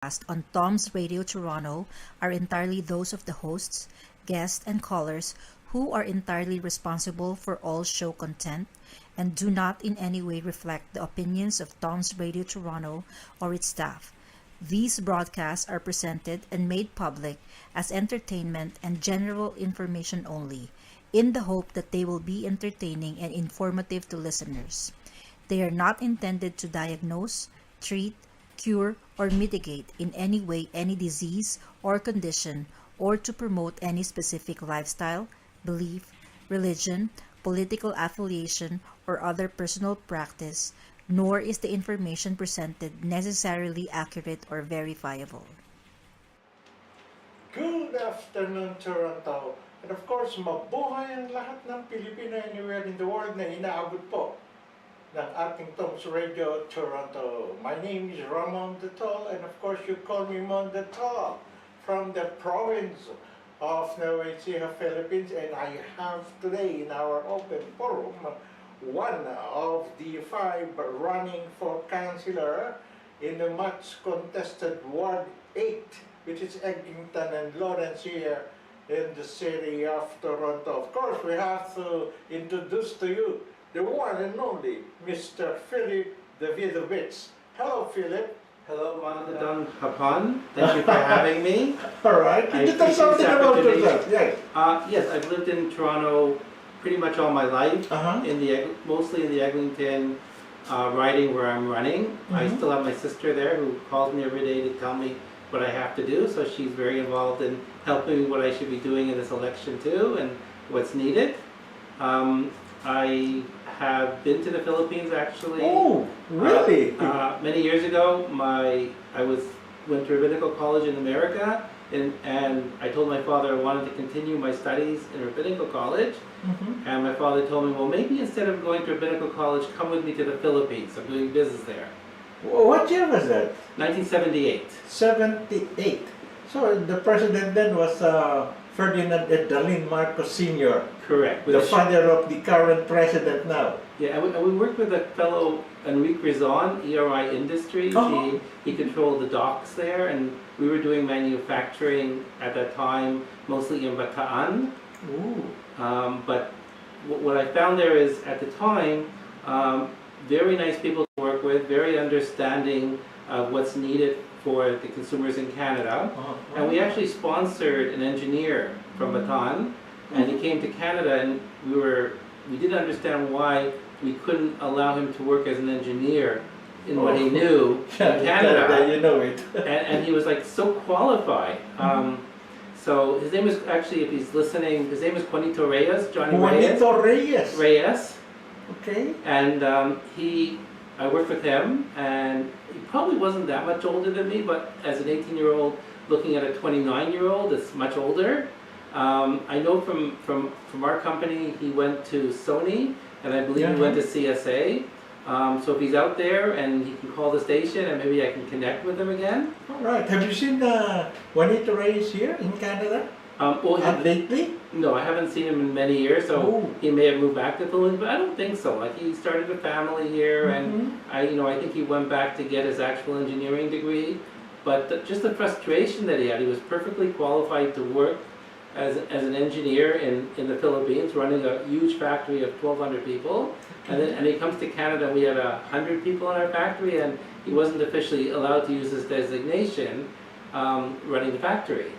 broadcast on TOMz Radio Toronto are entirely those of the hosts, guests, and callers who are entirely responsible for all show content and do not in any way reflect the opinions of TOMz Radio Toronto or its staff. These broadcasts are presented and made public as entertainment and general information only, in the hope that they will be entertaining and informative to listeners. They are not intended to diagnose, treat, cure, or mitigate in any way any disease or condition or to promote any specific lifestyle, belief, religion, political affiliation, or other personal practice, nor is the information presented necessarily accurate or verifiable. Good afternoon, Toronto. And of course, mabuhay ang lahat ng Pilipino anywhere in the world na inaabot po ng ating TOMz Radio Toronto. My name is Ramon the Tall, and of course you call me Mon the Tall from the province of Nueva Ecija, Philippines, and I have today in our open forum one of the five running for councillor in the much contested Ward 8, which is Eglinton and Lawrence here in the city of Toronto. Of course, we have to introduce to you the one and only Mr. Philip Davidovich. Hello, Philip. Hello, Manadadon Hapan. Thank you for having me. All right. Can you tell something about yourself? Yes. Yes, I've lived in Toronto pretty much all my life. Mostly in the Eglinton riding where I'm running. I still have my sister there who calls me every day to tell me what I have to do. So she's very involved in helping me what I should be doing in this election too, and what's needed. I have been to the Philippines actually. Oh, really? Many years ago, I went to rabbinical college in America, and I told my father I wanted to continue my studies in rabbinical college. And my father told me, well, maybe instead of going to rabbinical college, come with me to the Philippines. I'm doing business there. What year was that? 1978. 78. So the president then was Ferdinand Dalin Marcos Sr. Correct. The father of the current president now. Yeah, and we worked with a fellow, Enrique ERI Industries. He controlled the docks there, and we were doing manufacturing at that time, mostly in Bataan. Ooh. But what I found there is, at the time, very nice people to work with, very understanding of what's needed for the consumers in Canada. And we actually sponsored an engineer from Bataan, and he came to Canada, and we didn't understand why we couldn't allow him to work as an engineer in what he knew in Canada. You know it. and he was like so qualified. So his name is actually, if he's listening, his name is Juanito Reyes, Johnny Reyes. Juanito Reyes. Reyes. Okay. And I worked with him, and he probably wasn't that much older than me, but as an 18-year-old looking at a 29-year-old that's much older. I know from our company, he went to Sony, and I believe he went to CSA. So if he's out there and he can call the station and maybe I can connect with him again. All right. Have you seen Juanito Reyes here in Canada? Lately? No, I haven't seen him in many years, so he may have moved back to Philippines, but I don't think so. Like, he started a family here, and I think he went back to get his actual engineering degree. But just the frustration that he was perfectly qualified to work as an engineer in the Philippines, running a huge factory of 1,200 people. And he comes to Canada, and we had 100 people in our factory, and he wasn't officially allowed to use his designation running the factory.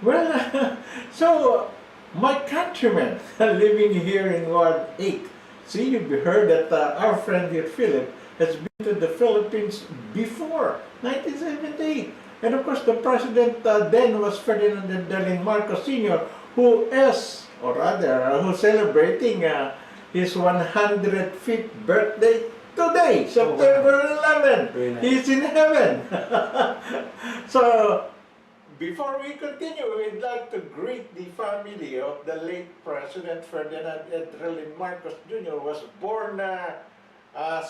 Well, so my countrymen living here in Ward 8, see, you've heard that our friend here, Philip, has been to the Philippines before 1978. And of course, the president then was Ferdinand Dalin Marcos Sr., who is, or rather, who's celebrating his 105th birthday today, September 11. Nice. He's in heaven. So, before we continue, we'd like to greet the family of the late President Ferdinand Dalin Marcos Jr. was born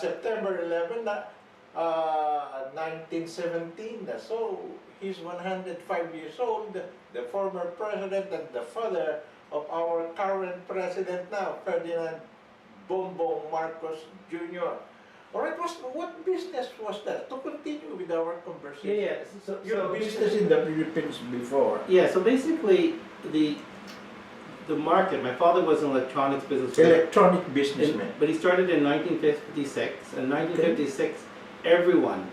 September 11, 1917. So he's 105 years old, the former president and the father of our current president now, Ferdinand Bongbong Marcos Jr. All right, what business was that? To continue with our conversation. Yeah. Your business in the Philippines before. Yeah. So basically, the market. My father was an electronics businessman. Electronic businessman. But he started in 1956. In 1956, everyone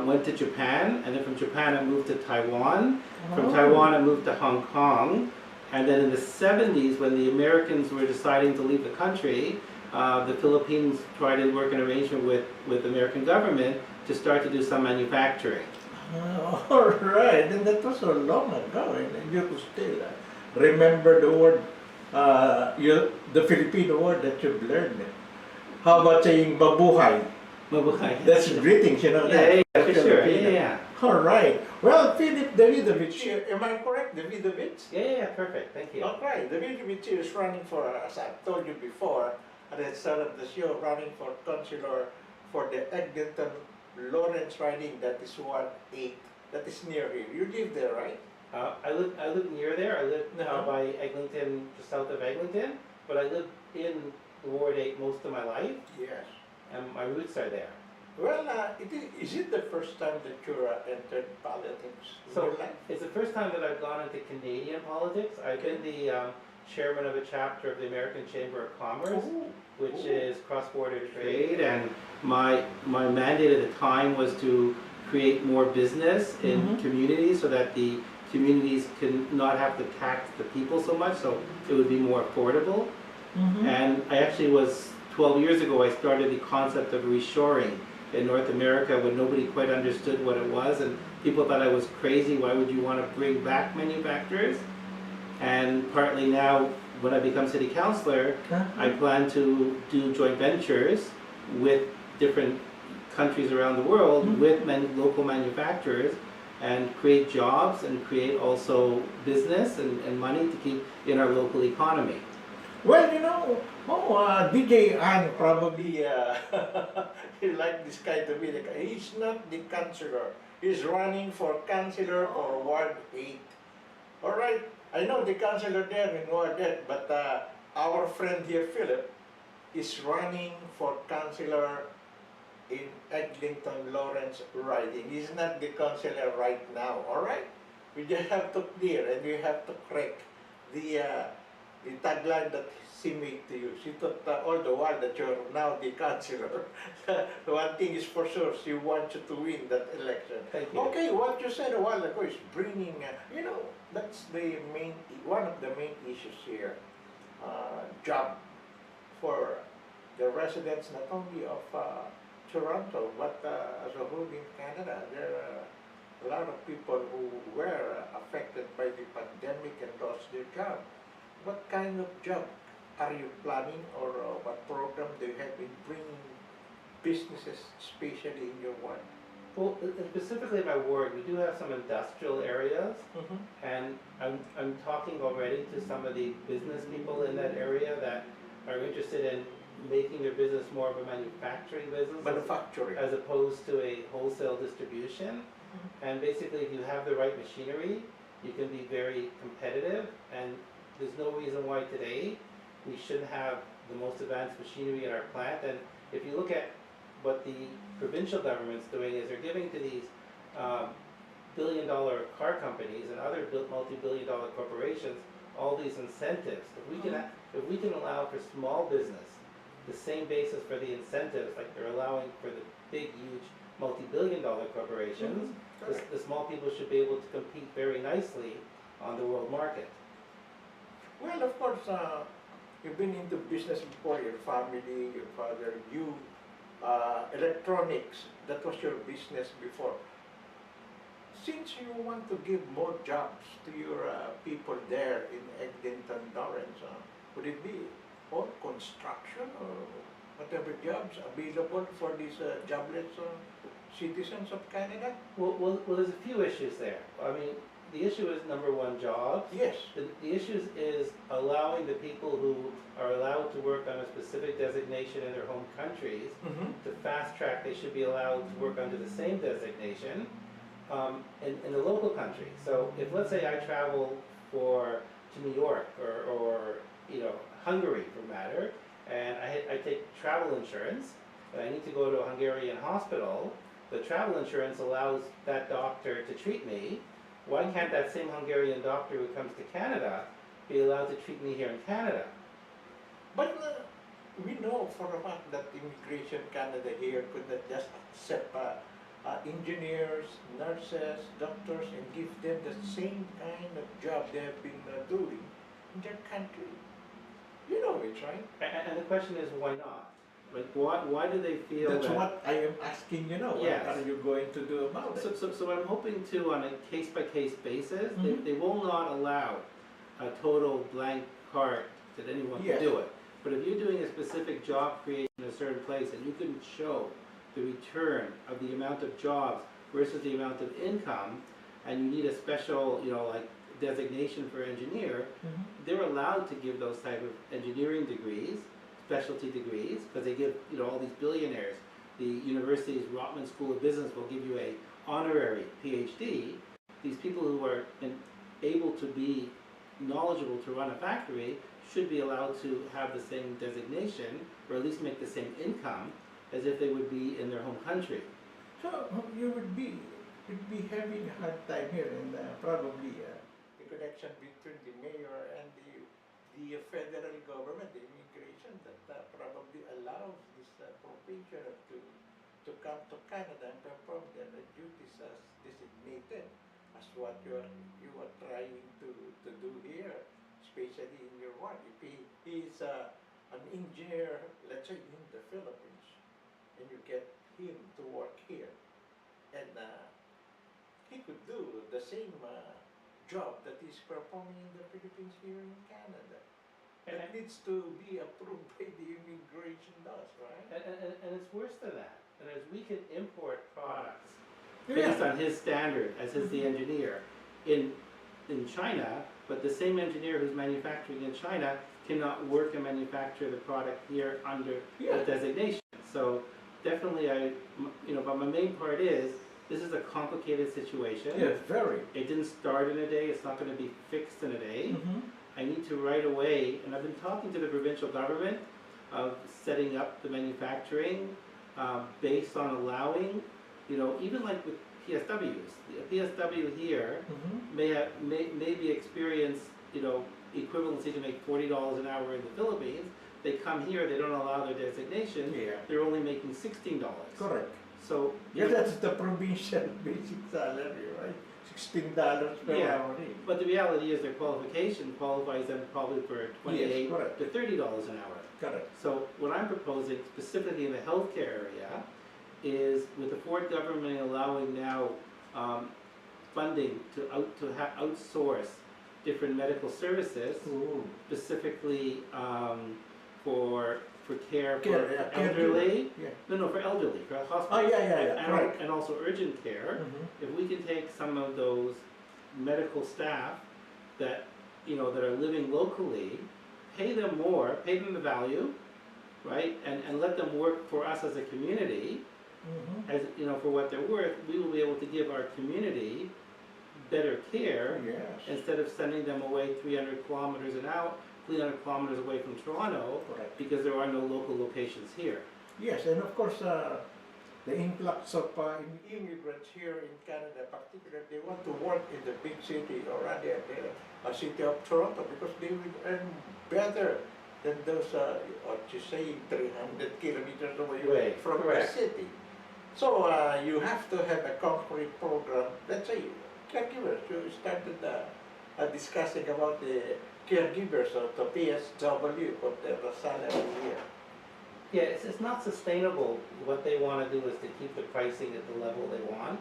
went to Japan, and then from Japan it moved to Taiwan. From Taiwan it moved to Hong Kong. And then in the 70s, when the Americans were deciding to leave the country, the Philippines tried to work an arrangement with the American government to start to do some manufacturing. All right, and that was so long ago, and you could still remember the word, the Filipino word that you've learned. How about saying mabuhay? Mabuhay. That's greetings, you know that. Yeah, for sure. Yeah. All right. Well, Philip Davidovich, am I correct, Davidovich? Yeah, perfect. Thank you. Okay, Davidovich is running for, as I've told you before, at the start of the show, running for councilor for the Eglinton Lawrence riding. That is Ward 8. That is near here. You live there, right? I live near there. I live by Eglinton, just south of Eglinton, but I live in Ward 8 most of my life, Yes. and my roots are there. Well, is it the first time that you entered politics in So your life? it's the first time that I've gone into Canadian politics. I've been the chairman of a chapter of the American Chamber of Commerce, which is cross-border trade, and my mandate at the time was to create more business in communities so that the communities can not have to tax the people so much, so it would be more affordable. And I actually was 12 years ago, I started the concept of reshoring in North America when nobody quite understood what it was, and people thought I was crazy. Why would you want to bring back manufacturers? And partly now, when I become city councilor, I plan to do joint ventures with different countries around the world with local manufacturers and create jobs and create also business and money to keep in our local economy. Well, you know, DJ Ann probably he like this guy to be the guy. He's not the councilor. He's running for councilor for Ward 8. All right, I know the councilor there in Ward 8, but our friend here, Philip, is running for councilor in Eglinton Lawrence riding. He's not the councilor right now, all right? We just have to clear and we have to correct the tagline that she made to you. She thought all the while that you're now the councilor. The one thing is for sure, she wants you to win that election. Thank you. Okay, what you said a while ago is bringing, you know, that's the main, one of the main issues here. Job for the residents not only of Toronto, but as a whole in Canada. There are a lot of people who were affected by the pandemic and lost their job. What kind of job are you planning, or what program do you have in bringing businesses, especially in your ward? Well, specifically in my ward, we do have some industrial areas, and I'm talking already to some of the business people in that area that are interested in making their business more of a manufacturing business Manufacturing. as opposed to a wholesale distribution. And basically, if you have the right machinery, you can be very competitive, and there's no reason why today we shouldn't have the most advanced machinery in our plant. And if you look at what the provincial government's doing, is they're giving to these billion-dollar car companies and other multi-billion-dollar corporations all these incentives. If we can allow for small business the same basis for the incentives like they're allowing for the big, huge, multi-billion-dollar corporations, the small people should be able to compete very nicely on the world market. Well, of course, you've been into business before, your family, your father, you, electronics, that was your business before. Since you want to give more jobs to your people there in Eglinton, Lawrence, would it be all construction or whatever jobs available for these jobless citizens of Canada? Well, there's a few issues there. I mean, the issue is number one, jobs. Yes. The issue is allowing the people who are allowed to work on a specific designation in their home countries to fast track. They should be allowed to work under the same designation in the local country. So if, let's say, I travel to New York or Hungary for matter, and I take travel insurance, and I need to go to a Hungarian hospital, the travel insurance allows that doctor to treat me. Why can't that same Hungarian doctor who comes to Canada be allowed to treat me here in Canada? But we know for a fact that Immigration Canada here could not just accept engineers, nurses, doctors, and give them the same kind of job they have been doing in their country. You know it, right? And the question is, why not? Like, why do they feel That's that? what I am asking, Yes. What are you going to do about it? So I'm hoping to, on a case-by-case basis, Mhm. they will not allow a total blank cart that anyone Yes. can do it. But if you're doing a specific job creation in a certain place and you can show the return of the amount of jobs versus the amount of income, and you need a special, like designation for engineer, Mhm. they're allowed to give those type of engineering degrees, specialty degrees, because they give, all these billionaires. The university's Rotman School of Business will give you a honorary PhD. These people who are able to be knowledgeable to run a factory should be allowed to have the same designation, or at least make the same income as if they would be in their home country. So you would be having a hard time here, and probably the connection between the mayor and the federal government, the immigration, that probably allows this provincial to come to Canada and perform their duties as designated, as what you are trying to do here, especially in your work. If he is an engineer, let's say in the Philippines, and you get him to work here, and he could do the same job that he's performing in the Philippines here in Canada. That needs to be approved by the immigration laws, right? And it's worse than that. And as we can import products based on his standard as the engineer in China, but the same engineer who's manufacturing in China cannot work and manufacture the product here under the designation. So definitely but my main part is, this is a complicated situation. Yes, very. It didn't start in a day, it's not going to be fixed in a day. Mm-hmm. I need to right away, and I've been talking to the provincial government of setting up the manufacturing based on allowing, even like with PSWs. A PSW here Mm-hmm. maybe experience, equivalency to make $40 an hour in the Philippines. They come here, they don't allow their designation, they're only making $16. Correct. So That's the provincial basic salary, right? $16 per hour. But the reality is their qualification qualifies them probably for $28 correct. to $30 an hour. Correct. So what I'm proposing, specifically in the healthcare area, is with the Ford government allowing now funding to outsource different medical services, Ooh. specifically for care for Care, elderly. Yeah. No, for elderly, for hospitals. Oh, yeah. Correct. And also urgent care. Mm-hmm. If we can take some of those medical staff that that are living locally, pay them more, pay them the value, right, and let them work for us as a community, Mm-hmm. as for what they're worth, we will be able to give our community better care Yes. instead of sending them away 300 kilometers away from Toronto, Correct. because there are no local locations here. Yes, and of course, the influx of immigrants here in Canada, particularly, they want to work in the big city or rather the city of Toronto, because they will earn better than those, what you say, 300 kilometers away from Correct. the city. So you have to have a concrete program. Let's say caregivers. You started discussing about the caregivers of the PSW, what their salary here. Yeah, it's not sustainable. What they want to do is to keep the pricing at the level they want,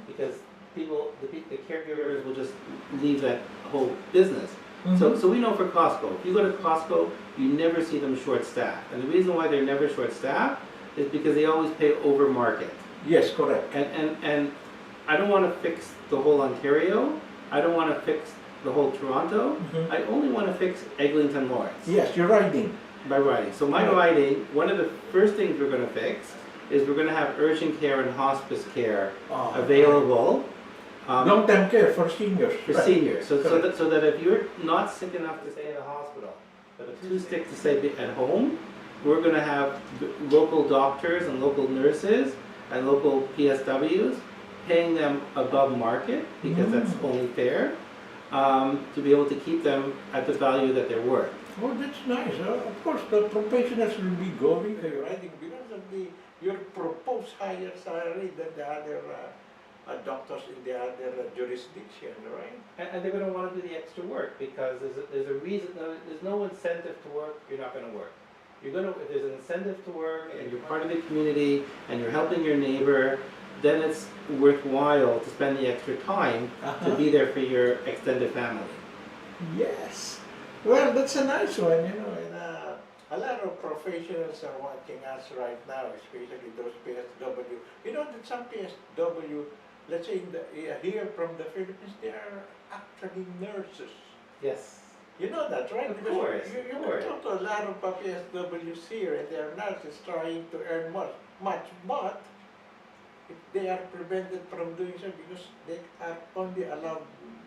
because the caregivers will just leave that whole business. Mm-hmm. So we know for Costco, if you go to Costco, you never see them short-staffed. And the reason why they're never short-staffed is because they always pay over market. Yes, correct. And I don't want to fix the whole Ontario. I don't want to fix the whole Toronto. Mm-hmm. I only want to fix Eglinton Lawrence. Yes, you're riding. By riding. So my riding, one of the first things we're going to fix is we're going to have urgent care and hospice care available. Long-term care for seniors. For seniors. So that if you're not sick enough to stay in the hospital, but too sick to stay at home, we're going to have local doctors and local nurses and local PSWs paying them above market, because that's only fair, to be able to keep them at the value that they're worth. Oh, that's nice. Of course, the professionals will be going there, I think, because of your proposed higher salary than the other doctors in the other jurisdiction, right? And they're going to want to do the extra work, because there's a reason, there's no incentive to work, you're not going to work. You're going to, if there's an incentive to work and you're part of the community and you're helping your neighbor, then it's worthwhile to spend the extra time to be there for your extended family. Yes. Well, that's a nice one, and a lot of professionals are watching us right now, especially those PSW. You know that some PSW, let's say here from the Philippines, they are actually nurses. Yes. You know that, right? Of Because course, you can talk to a lot of PSWs here, and they are nurses trying to earn much, but if they are prevented from doing so because they are only allowed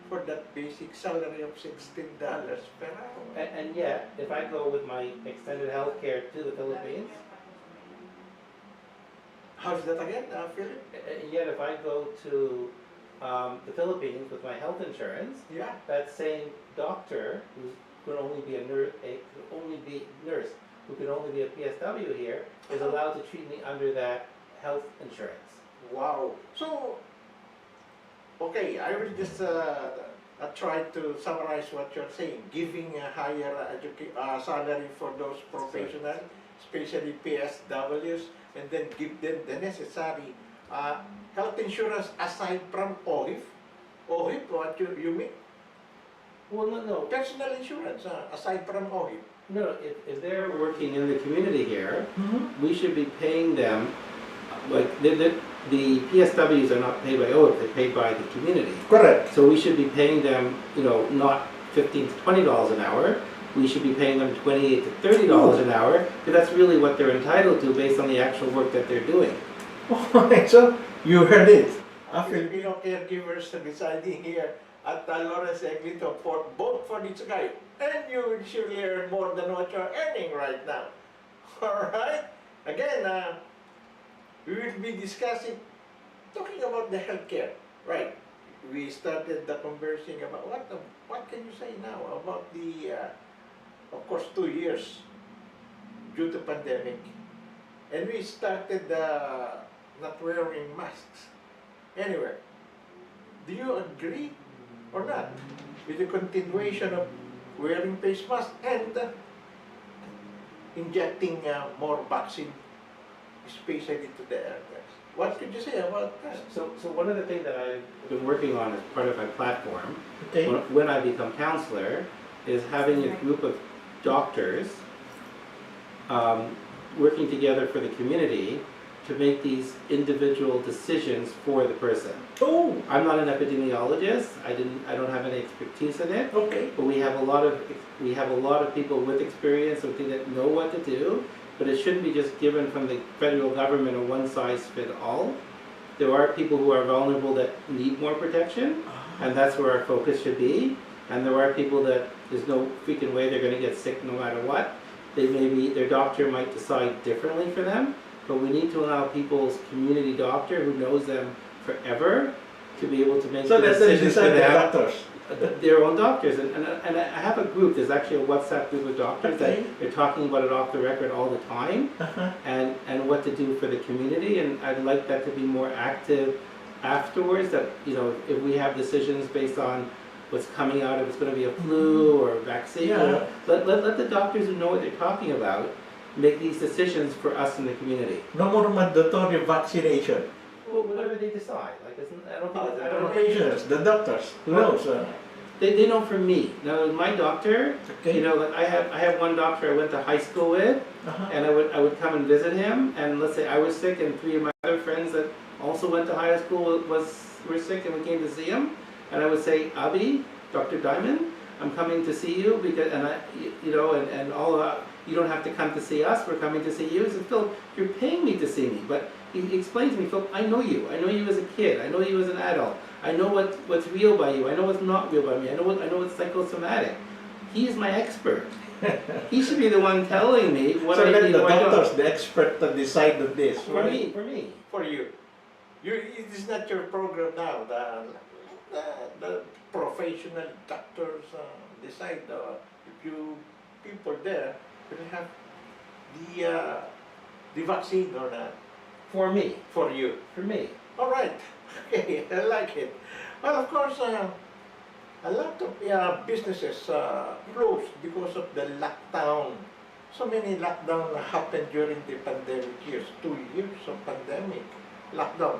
for that basic salary of $16 per hour. And yet, if I go with my extended health care to the Philippines, How's that again, Philip? and yet if I go to the Philippines with my health insurance, Yeah. that same doctor who could only be a nurse, who could only be a PSW here, is allowed to treat me under that health insurance. Wow. So, okay, I will just try to summarize what you're saying. Giving a higher salary for those professionals, especially PSWs, and then give them the necessary health insurance aside from OHIP. OHIP, what you mean? Well, no. Personal insurance aside from OHIP. No, if they're working in the community here, we should be paying them, like, the PSWs are not paid by OIP, they're paid by the community. Correct. So we should be paying them, not $15 to $20 an hour. We should be paying them $28 to $30 an hour, because that's really what they're entitled to based on the actual work that they're doing. So, you heard it. Filipino caregivers residing here at Lawrence Eglito both for this guy, and you will surely earn more than what you're earning right now. Alright? Again, we will be talking about the healthcare, right? We started the conversing about what can you say now about the, of course, 2 years due to pandemic, and we started not wearing masks anywhere. Do you agree or not with the continuation of wearing face masks and injecting more vaccine, especially to the elders? What could you say about that? So one of the things that I've been working on as part of my platform, Okay. when I become counselor, is having a group of doctors working together for the community to make these individual decisions for the person. Oh, I'm not an epidemiologist. I don't have any expertise in it. okay. But we have a lot of people with experience that know what to do. But it shouldn't be just given from the federal government a one size fit all. There are people who are vulnerable that need more protection, and that's where our focus should be. And there are people that there's no freaking way they're going to get sick no matter what. Their doctor might decide differently for them, but we need to allow people's community doctor who knows them forever to be able to make So the that's the decisions for decide the them. doctors. Their own doctors, and I have a group. There's actually a WhatsApp group of doctors Okay. that they're talking about it off the record all the time, and what to do for the community. And I'd like that to be more active afterwards. That if we have decisions based on what's coming out, if it's going to be a flu or a vaccine, Yeah. let the doctors who know what they're talking about make these decisions for us in the community. No more mandatory vaccination. Well, whatever they decide. I don't think. I The don't know. patients, the doctors, who knows? They know from me. Now, my doctor, Okay. I have one doctor I went to high school with, and I would come and visit him. And let's say I was sick, and 3 of my other friends that also went to high school were sick, and we came to see him. And I would say, Abi, Dr. Diamond, I'm coming to see you because, you don't have to come to see us. We're coming to see you. He said, Phil, you're paying me to see me, but he explained to me, Phil, I know you. I know you as a kid. I know you as an adult. I know what's real by you. I know what's not real by me. I know what's psychosomatic. He's my expert. He should be the one telling me what So I let need the or I don't. doctors, the expert, to decide on this. For right? me. For you. It is not your program now. The professional doctors decide if you people there will have the vaccine or not For me. for you. For me. All right. Okay, I like it. Well, of course, a lot of businesses closed because of the lockdown. So many lockdown happened during the pandemic years, 2 years of pandemic lockdown.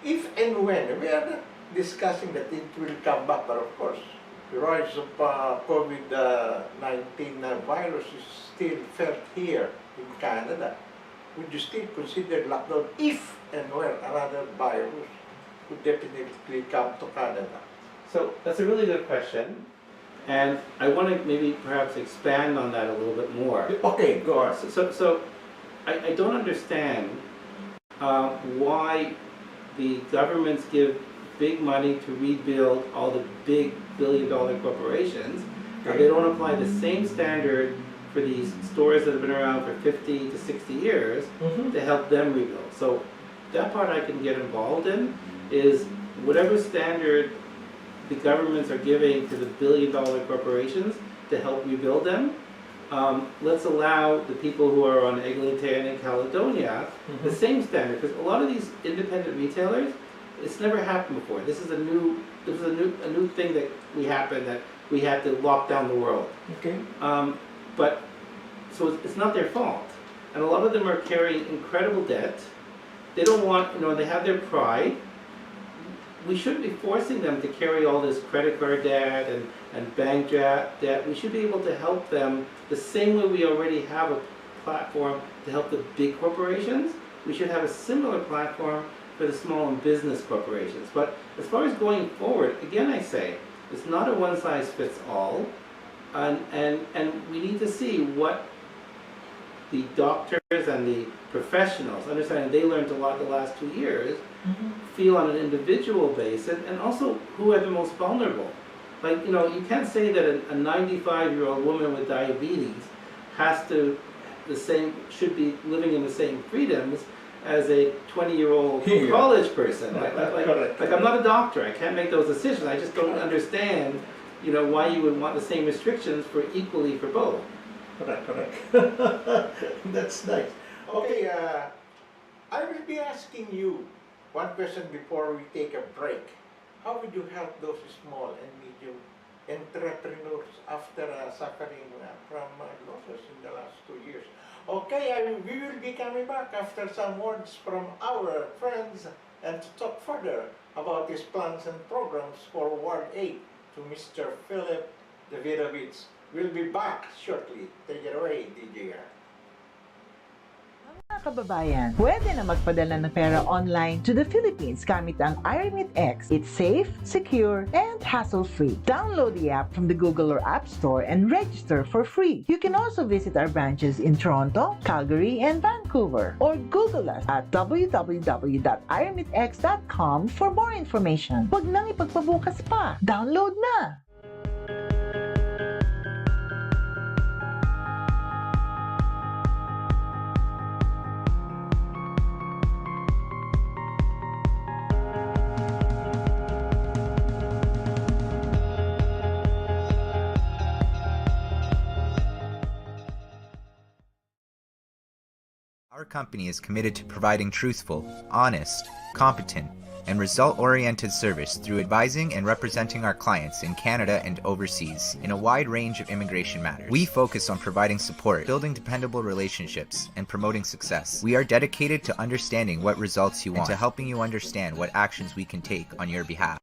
If and when, we are not discussing that it will come back, but of course, the rise of COVID-19 virus is still felt here in Canada. Would you still consider lockdown if and when another virus would definitely come to Canada? So that's a really good question. And I want to maybe perhaps expand on that a little bit more. Okay, go on. So I don't understand why the governments give big money to rebuild all the big billion-dollar corporations. They don't apply the same standard for these stores that have been around for 50 to 60 years to help them rebuild. So that part I can get involved in is whatever standard the governments are giving to the billion-dollar corporations to help rebuild them. Let's allow the people who are on Eglinton and Caledonia the same standard, because a lot of these independent retailers, it's never happened before. This is a new thing that we had to lock down the world. Okay. But so it's not their fault, and a lot of them are carrying incredible debt. They don't want, they have their pride. We shouldn't be forcing them to carry all this credit card debt and bank debt. We should be able to help them the same way we already have a platform to help the big corporations. We should have a similar platform for the small and business corporations. But as far as going forward, again I say, it's not a one-size-fits-all, and we need to see what the doctors and the professionals, understanding they learned a lot the last 2 years, feel on an individual basis, and also who are the most vulnerable. Like, you can't say that a 95-year-old woman with diabetes should be living in the same freedoms as a 20-year-old college person. Like I'm not a doctor, I can't make those decisions. I just don't understand, why you would want the same restrictions equally for both. Correct. That's nice. Okay, I will be asking you one question before we take a break. How would you help those small and medium entrepreneurs after suffering from losses in the last 2 years? Okay, we will be coming back after some words from our friends and to talk further about his plans and programs for Ward 8 to Mr. Philip Davidovich. We'll be back shortly. Take it away, DJR. Mga kababayan, pwede na magpadala ng pera online to the Philippines gamit ang iRemit X. It's safe, secure, and hassle-free. Download the app from the Google or App Store and register for free. You can also visit our branches in Toronto, Calgary, and Vancouver. Or Google us at www.iremitx.com for more information. Huwag nang ipagpabukas pa. Download na! Our company is committed to providing truthful, honest, competent, and result-oriented service through advising and representing our clients in Canada and overseas in a wide range of immigration matters. We focus on providing support, building dependable relationships, and promoting success. We are dedicated to understanding what results you want and to helping you understand what actions we can take on your behalf.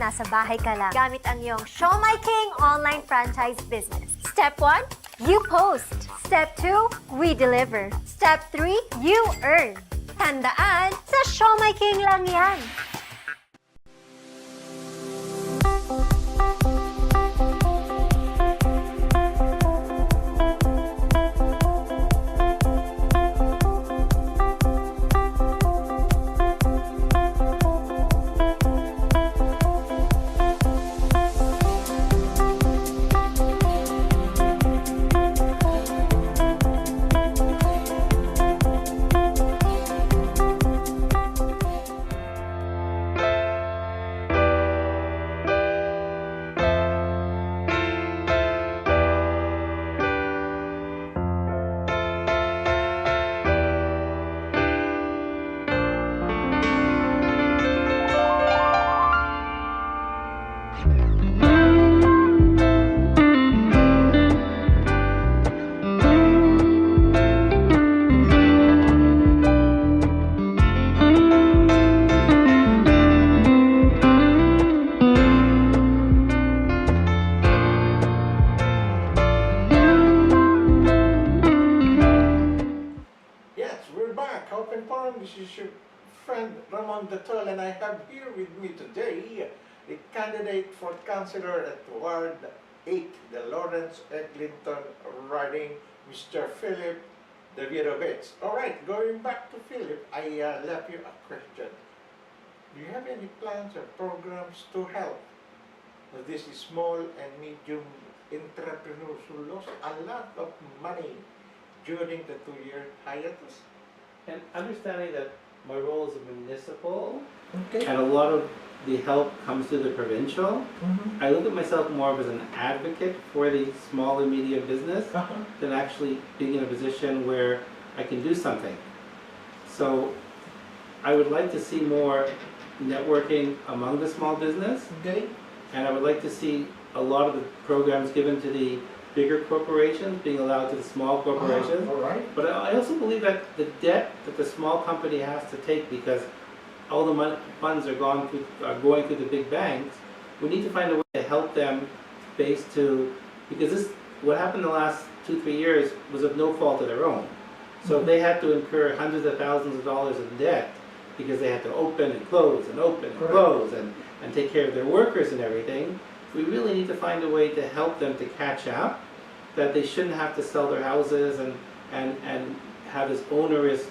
nasa bahay ka lang gamit ang iyong Show My King online franchise business. Step 1, you post. Step 2, we deliver. Step 3, you earn. Tandaan, sa Show My King lang yan. This is your friend Ramon Datol, and I have here with me today the candidate for councillor at Ward 8, the Lawrence Eglinton riding, Mr. Philip Davidovich. Alright, going back to Philip, I left you a question. Do you have any plans or programs to help these small and medium entrepreneurs who lost a lot of money during the 2-year hiatus? And understanding that my role is a municipal, Okay. and a lot of the help comes through the provincial, I look at myself more as an advocate for the small and medium business than actually being in a position where I can do something. So I would like to see more networking among the small business, Okay. and I would like to see a lot of the programs given to the bigger corporations being allowed to the small corporations. All right. But I also believe that the debt that the small company has to take, because all the funds are going through the big banks, we need to find a way to help them because what happened the last 2-3 years was of no fault of their own. So if they had to incur hundreds of thousands of dollars in debt because they had to open and close and open and close and take care of their workers and everything, we really need to find a way to help them to catch up, that they shouldn't have to sell their houses and have this onerous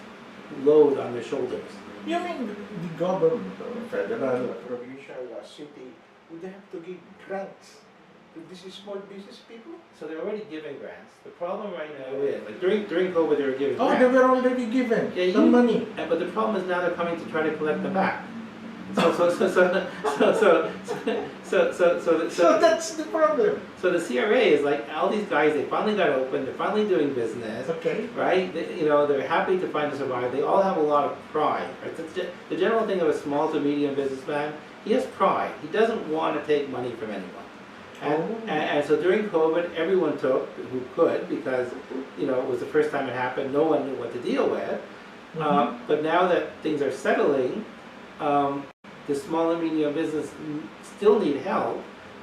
load on their shoulders. You mean the government, federal, provincial, city, would they have to give grants to these small business people? So they're already giving grants. The problem right now is, like during COVID, they were giving Oh, grants. they were already given Yeah, some money. But the problem is now they're coming to try to collect them back. So So that's the problem. So the CRA is like, all these guys, they finally got open, they're finally doing business, Okay. right? They're happy to find a survivor. They all have a lot of pride, right? The general thing of a small to medium businessman, he has pride. He doesn't want to take money from anyone. And so during COVID, everyone took who could, because it was the first time it happened. No one knew what to deal with. But now that things are settling, the small and medium business still need help,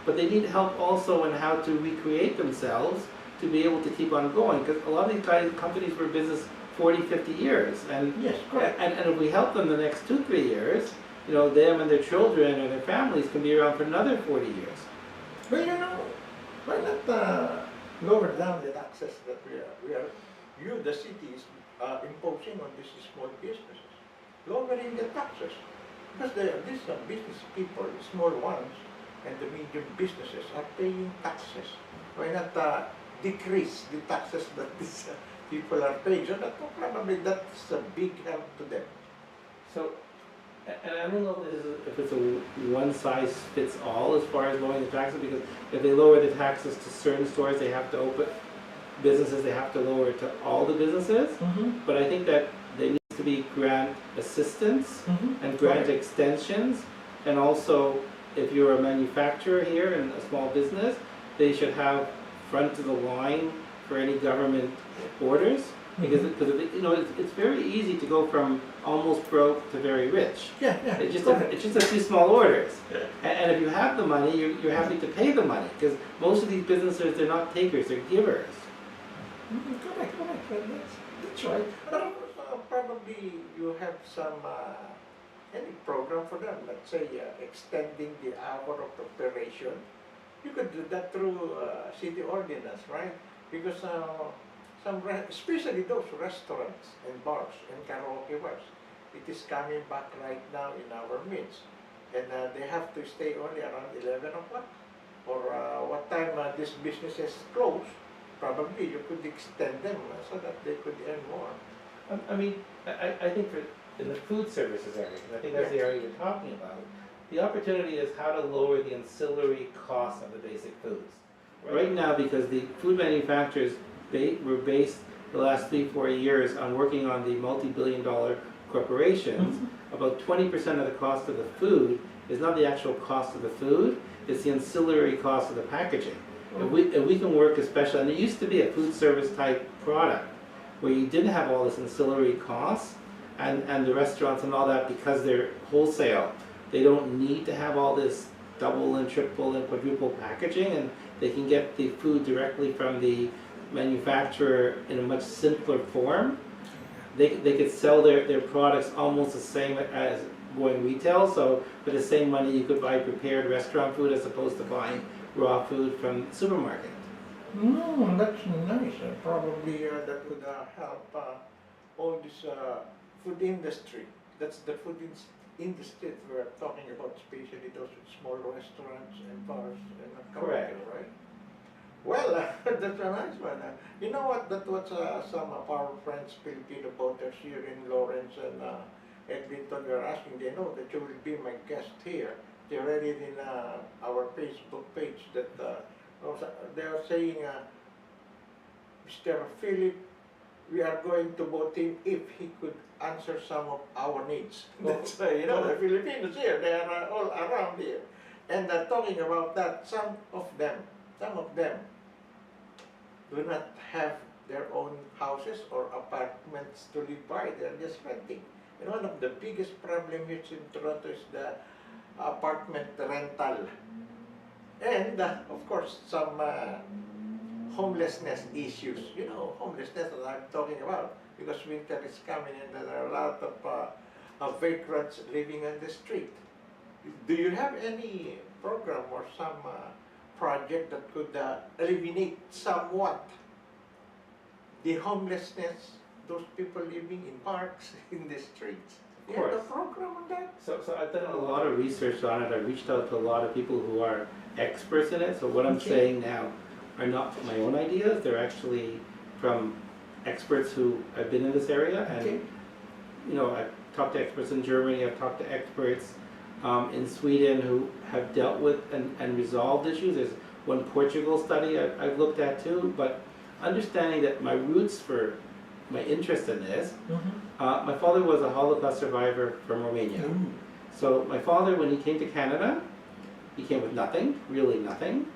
but they need help also in how to recreate themselves to be able to keep on going. Because a lot of these companies were in business 40, 50 years. And, Yes, correct. and if we help them the next 2-3 years, them and their children or their families can be around for another 40 years. Well, why not lower down the taxes that the city is imposing on these small businesses? Lowering the taxes. Because these business people, the small ones, and the medium businesses are paying taxes. Why not decrease the taxes that these people are paying? So probably that's a big help to them. So, and I don't know if it's a one-size-fits-all as far as lowering the taxes, because if they lower the taxes to certain stores, they have to open businesses, they have to lower it to all the businesses. But I think that there needs to be grant assistance and grant extensions, and also if you're a manufacturer here and a small business, they should have front of the line for any government orders, because it's very easy to go from almost broke to very rich. Yeah. It's just correct. it's just a few small orders. Yeah. And if you have the money, you're happy to pay the money, because most of these businesses, they're not takers, they're givers. Correct. That's right. Probably you have some any program for them. Let's say extending the hour of operation. You could do that through city ordinance, right? Because especially those restaurants and bars and karaoke bars, it is coming back right now in our midst, and they have to stay only around 11 o'clock or what time this business is closed. Probably you could extend them so that they could earn more. I mean, I think in the food services area, and I think that's the area you're talking about, the opportunity is how to lower the ancillary costs of the basic foods. Right now, because the food manufacturers were based the last 3-4 years on working on the multi-billion-dollar corporations, about 20% of the cost of the food is not the actual cost of the food, it's the ancillary cost of the packaging. If we can work especially, and it used to be a food service type product, where you didn't have all this ancillary costs, and the restaurants and all that, because they're wholesale, they don't need to have all this double and triple and quadruple packaging, and they can get the food directly from the manufacturer in a much simpler form. They could sell their products almost the same as going retail, so for the same money you could buy prepared restaurant food as opposed to buying raw food from the supermarket. That's nice. Probably that would help all this food industry. That's the food industry we're talking about, especially those small restaurants and bars and Correct. Right? Well, that's a nice one. You know what? That was some of our friends, Filipino voters here in Lawrence and Eglinton, were asking. They know that you will be my guest here. They read it in our Facebook page that they are saying, Mr. Philip, we are going to vote him if he could answer some of our needs. That's, the Filipinos here, they are all around here. And talking about that, some of them do not have their own houses or apartments to live by. They're just renting. And one of the biggest problems here in Toronto is the apartment rental. And of course, some homelessness issues. Homelessness that I'm talking about, because winter is coming and there are a lot of vagrants living on the street. Do you have any program or some project that could eliminate somewhat the homelessness, those people living in parks, in the streets? Of Do you have a course. program on that? So I've done a lot of research on it. I've reached out to a lot of people who are experts in it. So what I'm saying now are not my own ideas. They're actually from experts who have been in this area. And I've talked to experts in Germany. I've talked to experts in Sweden who have dealt with and resolved issues. There's one Portugal study I've looked at too. But understanding that my roots for my interest in this, my father was a Holocaust survivor from Romania. So my father, when he came to Canada, he came with nothing, really nothing.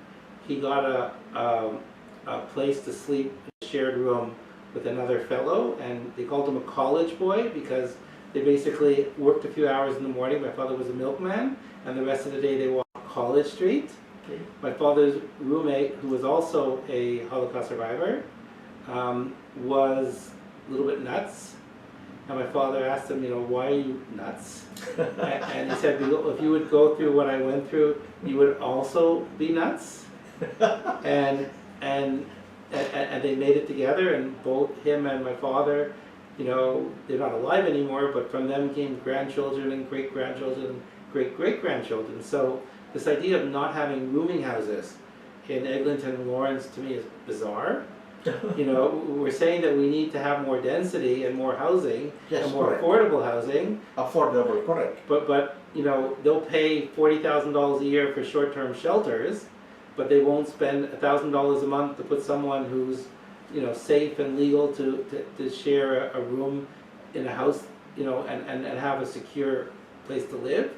He got a place to sleep in a shared room with another fellow, and they called him a college boy because they basically worked a few hours in the morning. My father was a milkman, and the rest of the day they walked College Street. My father's roommate, who was also a Holocaust survivor, was a little bit nuts. And my father asked him, why are you nuts? And he said, if you would go through what I went through, you would also be nuts. And they made it together, and both him and my father, they're not alive anymore, but from them came grandchildren and great-grandchildren and great-great-grandchildren. So this idea of not having rooming houses in Eglinton and Lawrence, to me, is bizarre. We're saying that we need to have more density and more housing, and more affordable housing. Affordable, correct. But they'll pay $40,000 a year for short-term shelters, but they won't spend $1,000 a month to put someone who's safe and legal to share a room in a house, and have a secure place to live.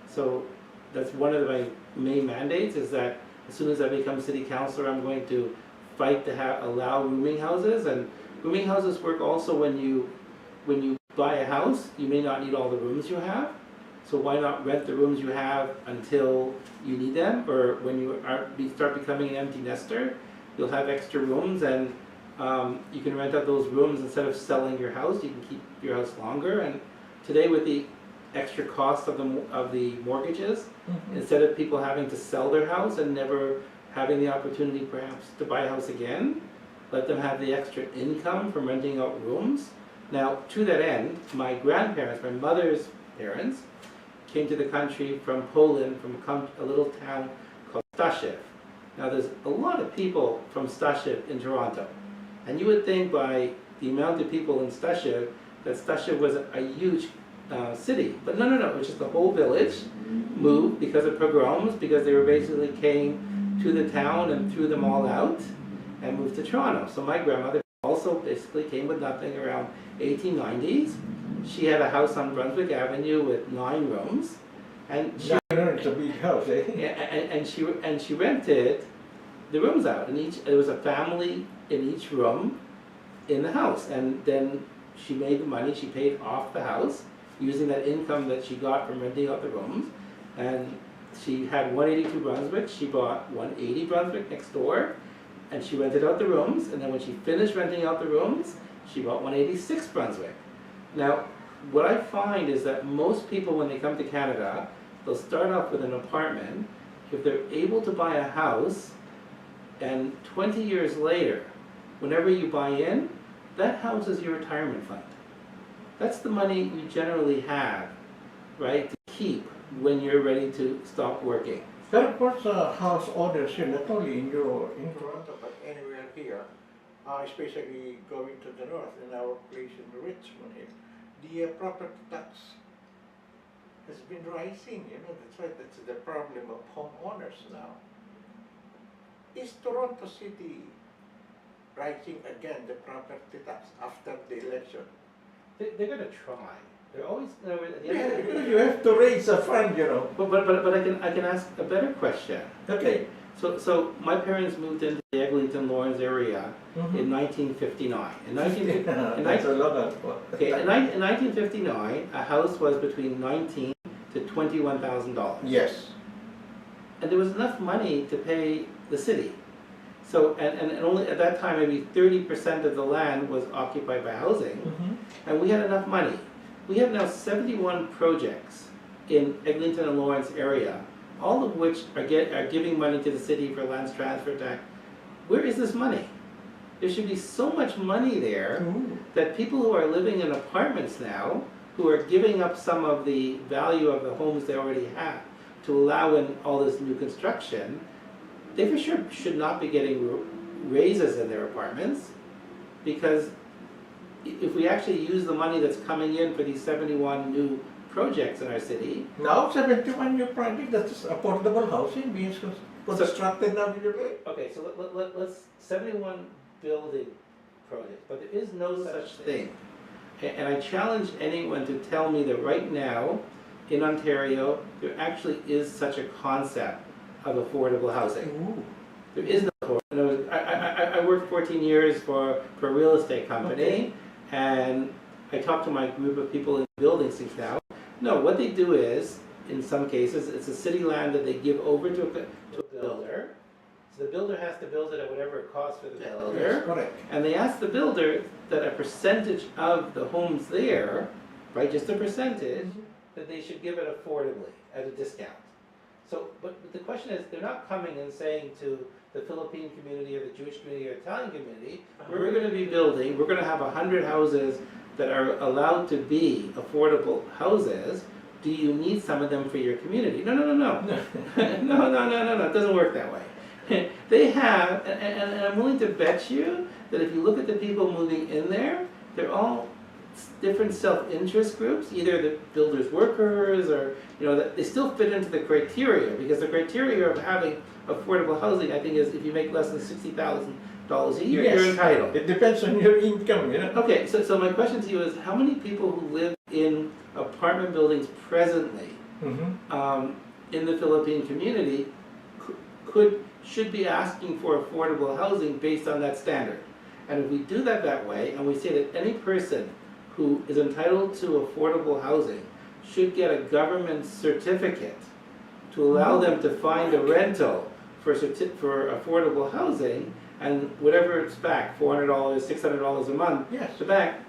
So that's one of my main mandates, is that as soon as I become city councilor, I'm going to fight to allow rooming houses, and rooming houses work also when you buy a house, you may not need all the rooms you have. So why not rent the rooms you have until you need them, or when you start becoming an empty nester, you'll have extra rooms, and you can rent out those rooms instead of selling your house. You can keep your house longer. And today, with the extra cost of the mortgages, instead of people having to sell their house and never having the opportunity perhaps to buy a house again, let them have the extra income from renting out rooms. Now, to that end, my grandparents, my mother's parents, came to the country from Poland, from a little town called Stashev. Now, there's a lot of people from Stashev in Toronto, and you would think by the amount of people in Stashev that Stashev was a huge city, but no, it was just the whole village moved because of pogroms, because they were basically came to the town and threw them all out and moved to Toronto. So my grandmother also basically came with nothing around 1890s. She had a house on Brunswick Avenue with 9 rooms, and she, It's a big house, eh? and she rented the rooms out. And there was a family in each room in the house, and then she made the money. She paid off the house using that income that she got from renting out the rooms, and she had 182 Brunswick. She bought 180 Brunswick next door, and she rented out the rooms. And then when she finished renting out the rooms, she bought 186 Brunswick. Now, what I find is that most people, when they come to Canada, they'll start off with an apartment. If they're able to buy a house, and 20 years later, whenever you buy in, that house is your retirement fund. That's the money you generally have, right, to keep when you're ready to stop working. There are of course house owners here, not only in Toronto, but anywhere here, especially going to the north, in our place in Richmond here. The property tax has been rising, that's right, that's the problem of homeowners now. Is Toronto City rising again the property tax after the election? They're going to try. They're always going Yeah, you have to raise a fund, But I can ask a better question. Okay. So my parents moved into the Eglinton Lawrence area in 1959. That's a lot of. Okay, in 1959, a house was between $19,000 to $21,000. Yes. And there was enough money to pay the city. So, and only at that time, maybe 30% of the land was occupied by housing, and we had enough money. We have now 71 projects in Eglinton and Lawrence area, all of which are giving money to the city for lands transfer tax. Where is this money? There should be so much money there that people who are living in apartments now, who are giving up some of the value of the homes they already have to allow in all this new construction, they for sure should not be getting raises in their apartments, because if we actually use the money that's coming in for these 71 new projects in our city. Now 71 new projects, that's affordable housing being constructed now. Okay, so let's 71 building projects, but there is no such thing. And I challenge anyone to tell me that right now in Ontario there actually is such a concept of affordable housing. There is no affordable. I worked 14 years for a real estate company, and I talked to my group of people in building things now. No, what they do is, in some cases, it's a city land that they give over to a builder. So the builder has to build it at whatever it costs for the builder. Yes, correct. And they ask the builder that a percentage of the homes there, right, just a percentage, that they should give it affordably at a discount. So, but the question is, they're not coming and saying to the Philippine community or the Jewish community or Italian community, we're going to be building, we're going to have 100 houses that are allowed to be affordable houses. Do you need some of them for your community? No. No, it doesn't work that way. They have, and I'm willing to bet you that if you look at the people moving in there, they're all different self-interest groups, either the builders' workers or, that they still fit into the criteria, because the criteria of having affordable housing, I think, is if you make less than $60,000 a year, you're entitled. It depends on your income, Okay, so my question to you is, how many people who live in apartment buildings presently in the Philippine community could should be asking for affordable housing based on that standard. And if we do that way, and we say that any person who is entitled to affordable housing should get a government certificate to allow them to find a rental for affordable housing, and whatever it's back, $400, $600 a month, Yes. the back,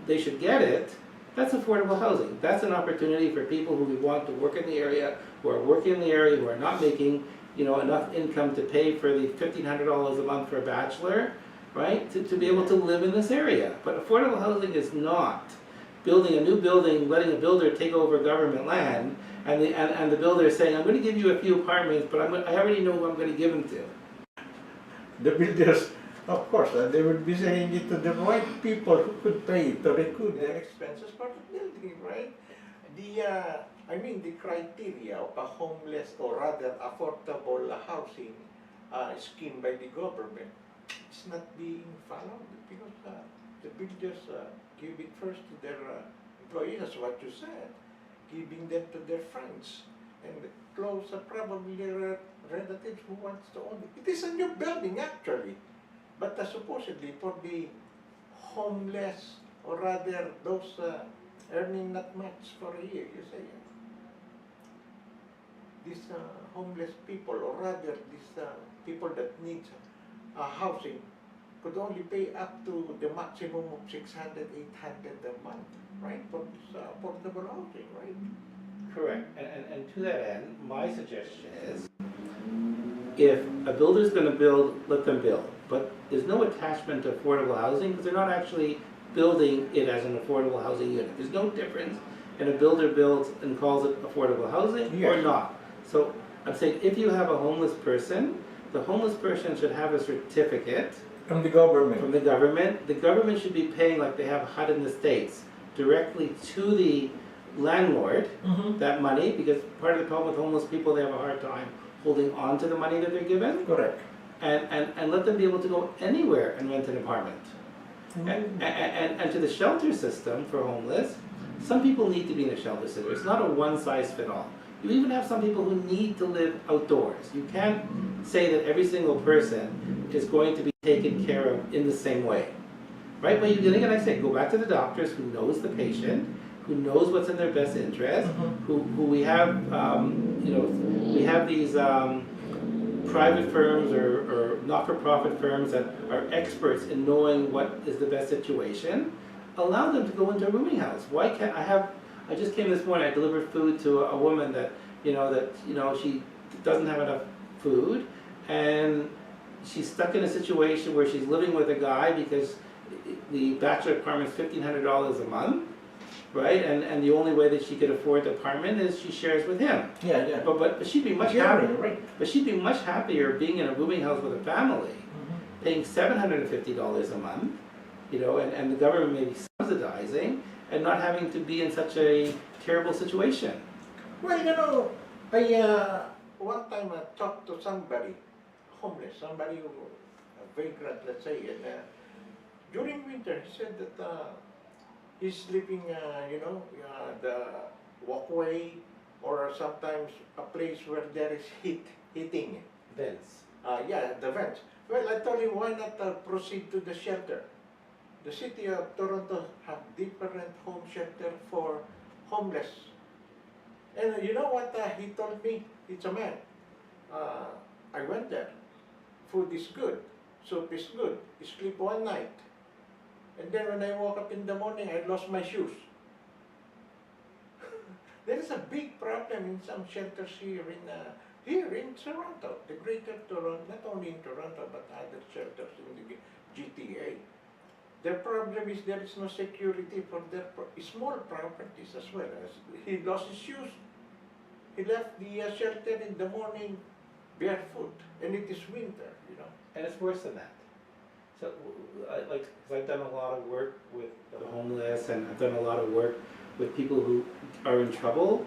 they should get it. That's affordable housing. That's an opportunity for people who want to work in the area, who are working in the area, who are not making, enough income to pay for the $1,500 a month for a bachelor, right? To be able to live in this area. But affordable housing is not building a new building, letting a builder take over government land, and the builder is saying, I'm going to give you a few apartments, but I already know who I'm going to give them to. The builders, of course, they would be saying it to the right people who could pay to recoup their expenses for the building, right? The criteria of a homeless or rather affordable housing scheme by the government is not being followed because the builders give it first to their employees, as what you said, giving them to their friends and close probably relatives who wants to own it. It is a new building actually, but supposedly for the homeless or rather those earning not much for a year, you say. These homeless people or rather these people that need housing could only pay up to the maximum of 600, 800 a month, right? For this affordable housing, right? Correct. And to that end, my suggestion is, if a builder's going to build, let them build. But there's no attachment to affordable housing because they're not actually building it as an affordable housing unit. There's no difference in a builder builds and calls it affordable housing or Yes. not. So I'm saying if you have a homeless person, the homeless person should have a certificate From the government. from the government. The government should be paying, like they have HUD in the States, directly to the landlord that money, because part of the problem with homeless people, they have a hard time holding on to the money that they're given, Correct. and let them be able to go anywhere and rent an apartment. And to the shelter system for homeless, some people need to be in a shelter system. It's not a one-size-fits-all. You even have some people who need to live outdoors. You can't say that every single person is going to be taken care of in the same way, right? But you, again, I say, go back to the doctors who knows the patient, who knows what's in their best interest, who we have, we have these private firms or not-for-profit firms that are experts in knowing what is the best situation. Allow them to go into a rooming house. Why can't I just came this morning, I delivered food to a woman that she doesn't have enough food, and she's stuck in a situation where she's living with a guy because the bachelor apartment is $1,500 a month, right? And the only way that she could afford the apartment is she shares with him. Yeah. But she'd be much Yeah, happier. right. But she'd be much happier being in a rooming house with a family, paying $750 a month, and the government may be subsidizing, and not having to be in such a terrible situation. Well, I one time I talked to somebody, homeless, somebody who, a vagrant, let's say, and during winter he said that he's sleeping, the walkway or sometimes a place where there is heating. Vents. The vents. Well, I told him, why not proceed to the shelter? The city of Toronto have different home shelter for homeless. And you know what he told me? It's a man. I went there. Food is good. Soup is good. You sleep one night. And then when I woke up in the morning, I lost my shoes. There is a big problem in some shelters here in Toronto, the greater Toronto, not only in Toronto, but other shelters in the GTA. The problem is there is no security for their small properties as well. He lost his shoes. He left the shelter in the morning barefoot, and it is winter, And it's worse than that. So, because I've done a lot of work with the homeless, and I've done a lot of work with people who are in trouble,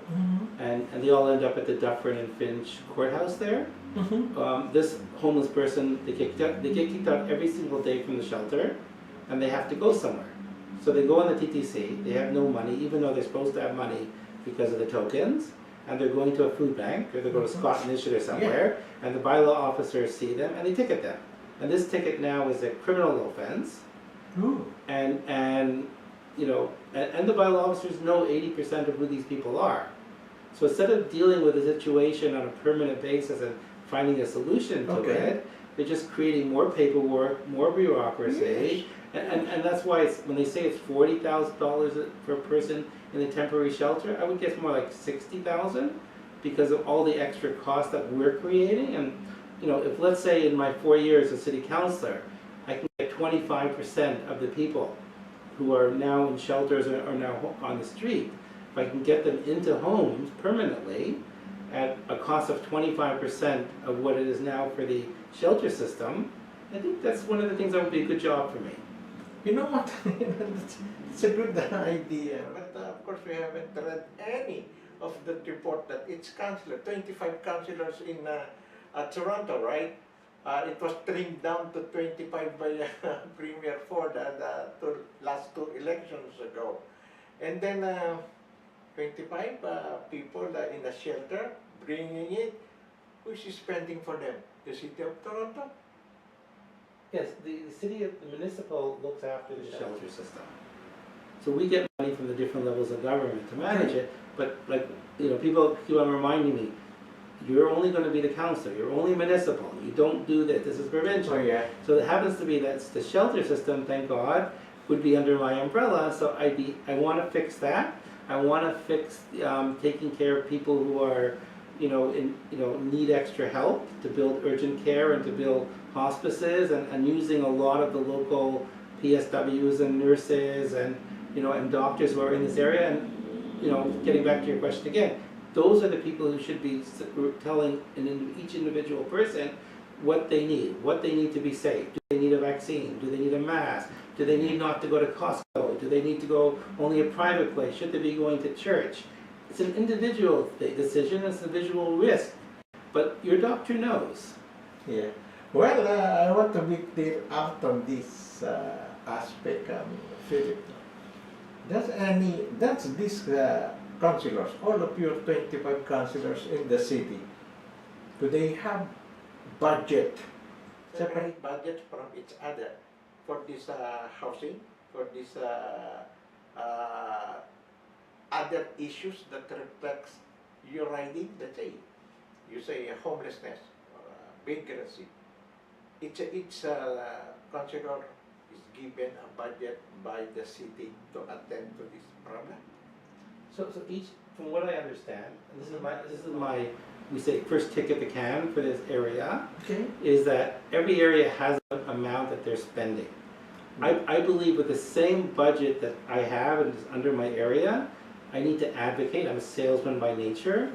and they all end up at the Dufferin and Finch courthouse there. This homeless person, they get kicked out every single day from the shelter, and they have to go somewhere. So they go on the TTC, they have no money, even though they're supposed to have money because of the tokens, and they're going to a food bank, or they go to Scott Initiative somewhere, and the bylaw officers see them, and they ticket them. And this ticket now is a criminal offense, and you know, and the bylaw officers know 80% of who these people are. So instead of dealing with the situation on a permanent basis and finding a solution to it, they're just creating more paperwork, more bureaucracy, and that's why when they say it's $40,000 per person in the temporary shelter, I would guess more like $60,000 because of all the extra costs that we're creating. And you know, if let's say in my 4 years as city councilor, I can get 25% of the people who are now in shelters or are now on the street, if I can get them into homes permanently at a cost of 25% of what it is now for the shelter system, I think that's one of the things that would be a good job for me. You know what? It's a good idea, but of course we haven't read any of the report that each councillor, 25 councillors in Toronto, right? It was trimmed down to 25 by Premier Ford the last 2 elections ago. And then 25 people in a shelter, bringing it. Who's spending for them? The City of Toronto? Yes, the city of the municipal looks after the shelter system. So we get money from the different levels of government to manage it, but like, you know, people keep on reminding me, you're only going to be the council, you're only municipal, you don't do this, this is provincial. So it happens to be that the shelter system, thank God, would be under my umbrella, so I want to fix that. I want to fix taking care of people who are, need extra help, to build urgent care and to build hospices, and using a lot of the local PSWs and nurses and doctors who are in this area. And getting back to your question again, those are the people who should be telling each individual person what they need to be safe. Do they need a vaccine? Do they need a mask? Do they need not to go to Costco? Do they need to go only a private place? Should they be going to church? It's an individual decision, it's an individual risk, but your doctor knows. Yeah. Well, I want to be clear out on this aspect, Philip. That's these councillors, all of your 25 councillors in the city, do they have budget, separate budget from each other for this housing, for this other issues that reflects your riding? Let's say, you say homelessness or vagrancy. Each councillor is given a budget by the city to attend to this problem. So each, from what I understand, and this is my we say first kick at the can for this area, is that every area has an amount that they're spending. I believe with the same budget that I have and is under my area, I need to advocate. I'm a salesman by nature.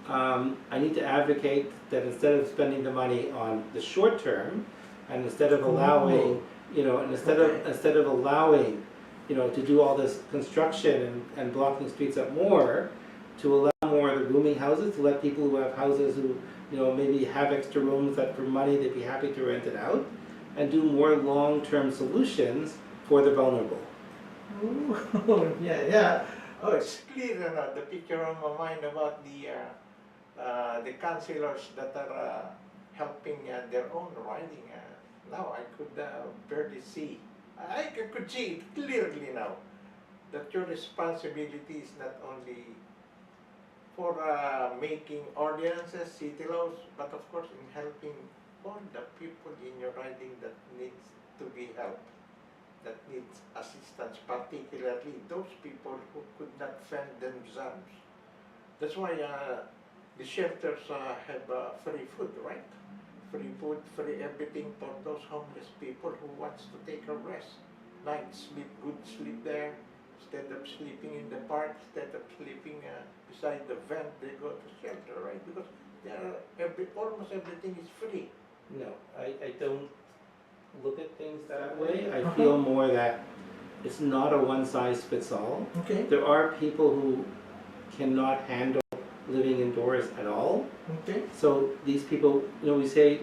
I need to advocate that instead of spending the money on the short term, and instead of allowing, instead of allowing, to do all this construction and blocking streets up more, to allow more of the rooming houses, to let people who have houses who, maybe have extra rooms that for money they'd be happy to rent it out, and do more long-term solutions for the vulnerable. Ooh, yeah. Oh, it's clear now, the picture on my mind about the councillors that are helping their own riding. Now I could barely see. I could see it clearly now that your responsibility is not only for making ordinances, city laws, but of course in helping all the people in your riding that needs to be helped, that needs assistance, particularly those people who could not fend themselves. That's why the shelters have free food, right? Free food, free everything for those homeless people who wants to take a rest. Night sleep, good sleep there. Instead of sleeping in the park, instead of sleeping beside the vent, they go to shelter, right? Because almost everything is free. No, I don't look at things that way. I feel more that it's not a one-size-fits-all. There are people who cannot handle living indoors at all. So these people, we say,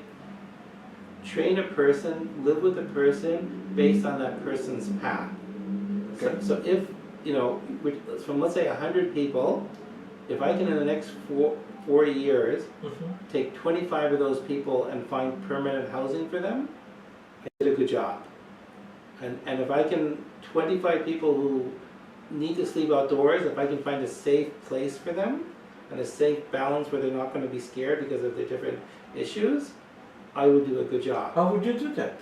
train a person, live with a person based on that person's path. So if, from let's say 100 people, if I can in the next 4 years take 25 of those people and find permanent housing for them, I did a good job. And if I can, 25 people who need to sleep outdoors, if I can find a safe place for them and a safe balance where they're not going to be scared because of the different issues, I would do a good job. How would you do that?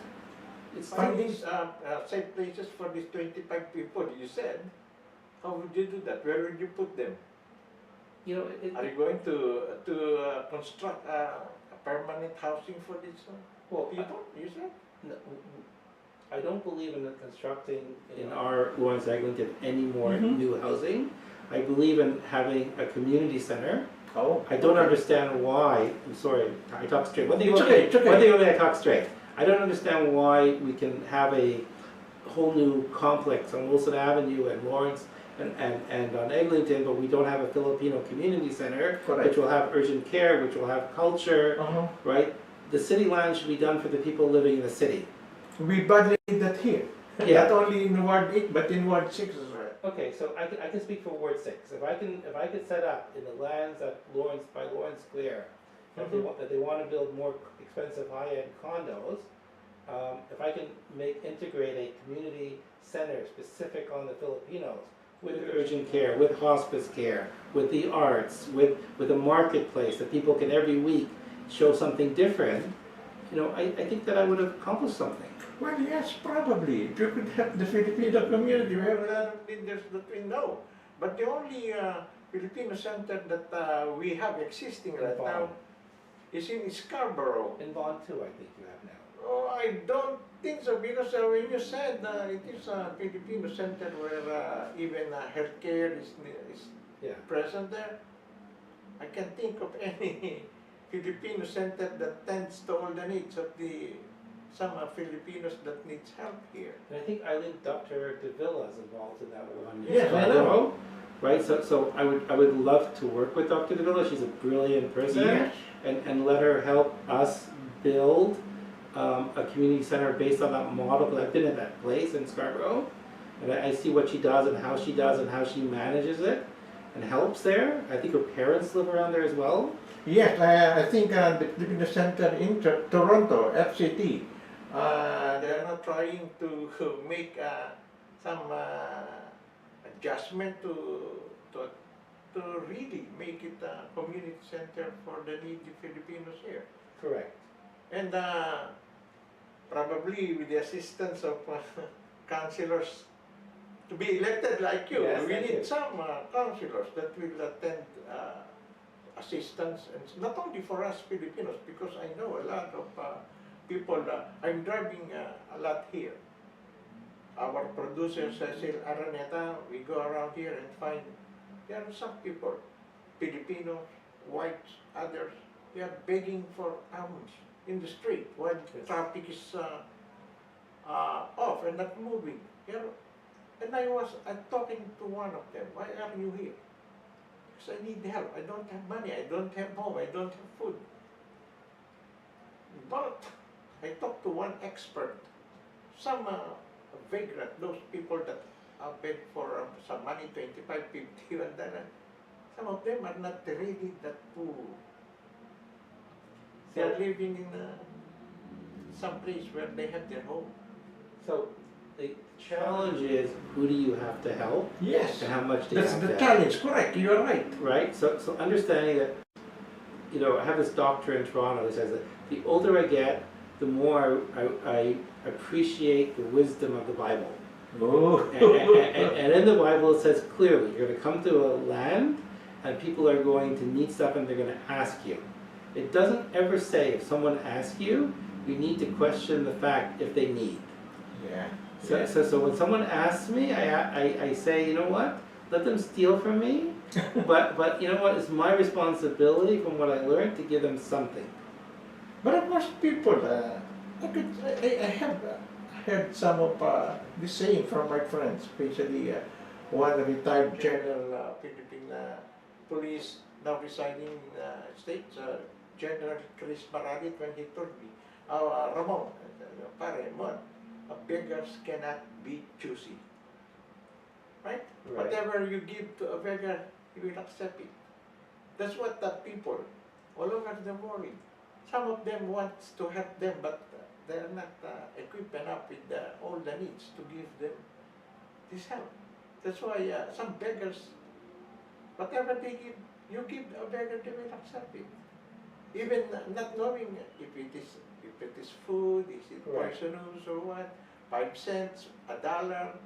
It's Finding safe places for these 25 people you said. How would you do that? Where would you put them? you know, Are you going to construct a permanent housing for these people? You said. no, I don't believe in constructing in our Lawrence Eglinton any more new housing. I believe in having a community center. Oh, I don't understand why. I'm sorry, I talk straight. One thing It's about okay, me, it's okay. one thing about me, I talk straight. I don't understand why we can have a whole new complex on Wilson Avenue and Lawrence and on Eglinton, but we don't have a Filipino community center, Correct. which will have urgent care, which will have culture, right? The city land should be done for the people living in the city. We badly need that here. Yeah. Not only in Ward 8, but in Ward 6 as well. Okay, so I can speak for Ward 6. If I could set up in the lands at Lawrence by Lawrence Square, if they want to build more expensive high-end condos, if I can integrate a community center specific on the Filipinos with urgent care, with hospice care, with the arts, with a marketplace that people can every week show something different, I think that I would have accomplished something. Well, yes, probably. If you could help the Filipino community, we have a lot of leaders that we know. But the only Filipino center that we have existing right now is in Scarborough. In Vaughan too, I think you have now. Oh, I don't think so, because when you said it is a Filipino center where even healthcare is Yeah. present there, I can think of any Filipino center that tends to all the needs of some Filipinos that needs help here. And I think Dr. DeVilla is involved in that one. Yes, I know. Right, so I would love to work with Dr. DeVilla. She's a brilliant person, Yes. and let her help us build a community center based on that model. Because I've been at that place in Scarborough, and I see what she does and how she manages it and helps there. I think her parents live around there as well. Yes, I think the Filipino center in Toronto, FCT, they are not trying to make some adjustment to really make it a community center for the needy Filipinos here. Correct. And probably with the assistance of councillors to be elected like you, Yes, we thank need you. some councillors that will attend assistance, and not only for us Filipinos, because I know a lot of people. I'm driving a lot here. Our producer Cecil Araneta, we go around here and find there are some people, Filipinos, whites, others, they are begging for alms in the street while traffic is off and not moving. And I'm talking to one of them. Why are you here? Because I need help. I don't have money. I don't have home. I don't have food. But I talked to one expert. Some vagrant, those people that beg for some money, 25, 50, and then some of them are not really that poor. They are living in some place where they have their home. So the challenge is, who do you have to help? Yes, And how much do you that's have the to help? challenge. Correct, you are right. Right? So understanding that, I have this doctor in Toronto that says that the older I get, the more I appreciate the wisdom of the Bible. Oh. And in the Bible it says clearly, you're going to come to a land and people are going to need stuff and they're going to ask you. It doesn't ever say if someone asks you, you need to question the fact if they need. Yeah. So when someone asks me, I say, you know what? Let them steal from me, but you know what? It's my responsibility from what I learned to give them something. But most people, I have heard some of the saying from my friends, especially one retired General Philippine Police now residing in the States, General Chris Maralit, when he told me, Ramon, pare, Mon, beggars cannot be choosy. Right? Right. Whatever you give to a beggar, he will accept it. That's what the people all over the world, some of them wants to help them, but they're not equipped enough with all the needs to give them this help. That's why some beggars, whatever they give, you give a beggar, they will accept it. Even not knowing if it is food, is it Correct. poisonous or what, 5 cents, $1.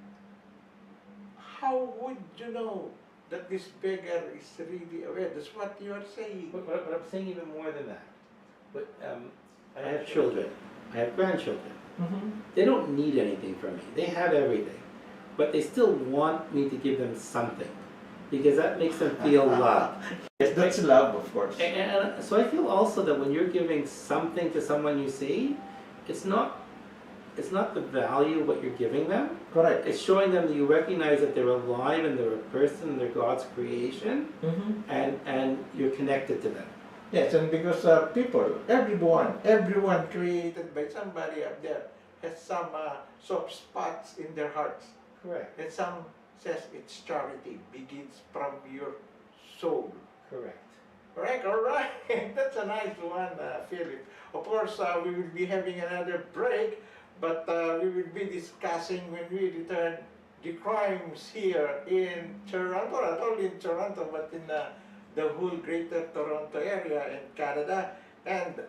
How would you know that this beggar is really aware? That's what you are saying. But I'm saying even more than that. But I have children. I have grandchildren. They don't need anything from me. They have everything. But they still want me to give them something. Because that makes them feel loved. Yes, that's love, of course. And so I feel also that when you're giving something to someone you see, it's not the value of what you're giving them. Correct. It's showing them that you recognize that they're alive and they're a person and they're God's creation, and you're connected to them. Yes, and because people, everyone created by somebody up there has some soft spots in their hearts. Correct. And some says it's charity, begins from your soul. Correct. Correct, all right. That's a nice one, Philip. Of course, we will be having another break, but we will be discussing when we return the crimes here in Toronto, not only in Toronto, but in the whole greater Toronto area in Canada. And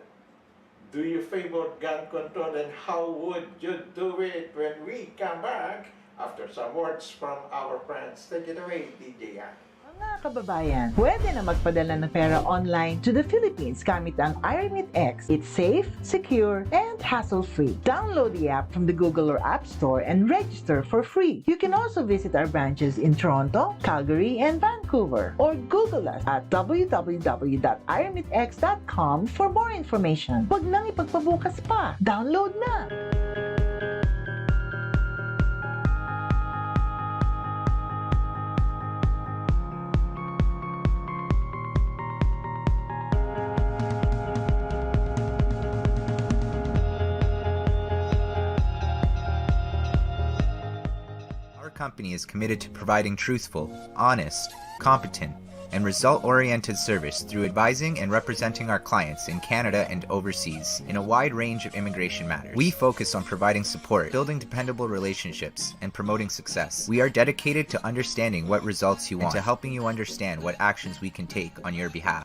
do you favor gun control, and how would you do it when we come back after some words from our friends? Take it away, DJ Yan. Mga kababayan, pwede na magpadala ng pera online to the Philippines gamit ang iRemit X. It's safe, secure, and hassle-free. Download the app from the Google or App Store and register for free. You can also visit our branches in Toronto, Calgary, and Vancouver, or Google us at www.iremitx.com for more information. Huwag nang ipagpabukas pa. Download na! Company is committed to providing truthful, honest, competent, and result-oriented service through advising and representing our clients in Canada and overseas in a wide range of immigration matters. We focus on providing support, building dependable relationships, and promoting success. We are dedicated to understanding what results you want and to helping you understand what actions we can take on your behalf.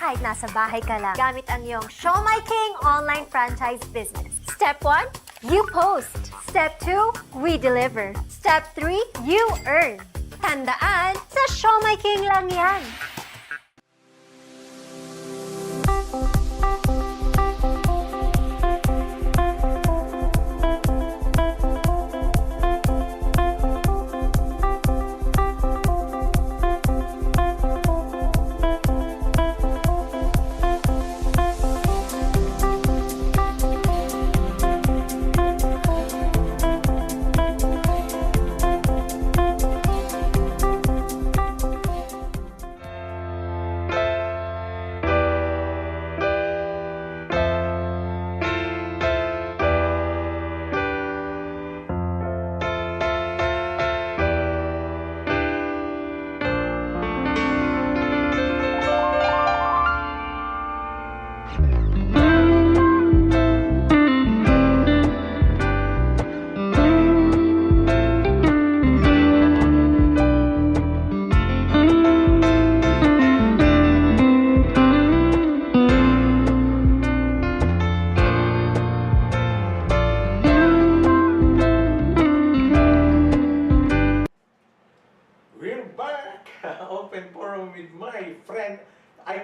kahit nasa bahay ka lang. Gamit ang iyong Show My King online franchise business. Step 1, you post. Step 2, we deliver. Step 3, you earn. Tandaan, sa Show My King lang yan.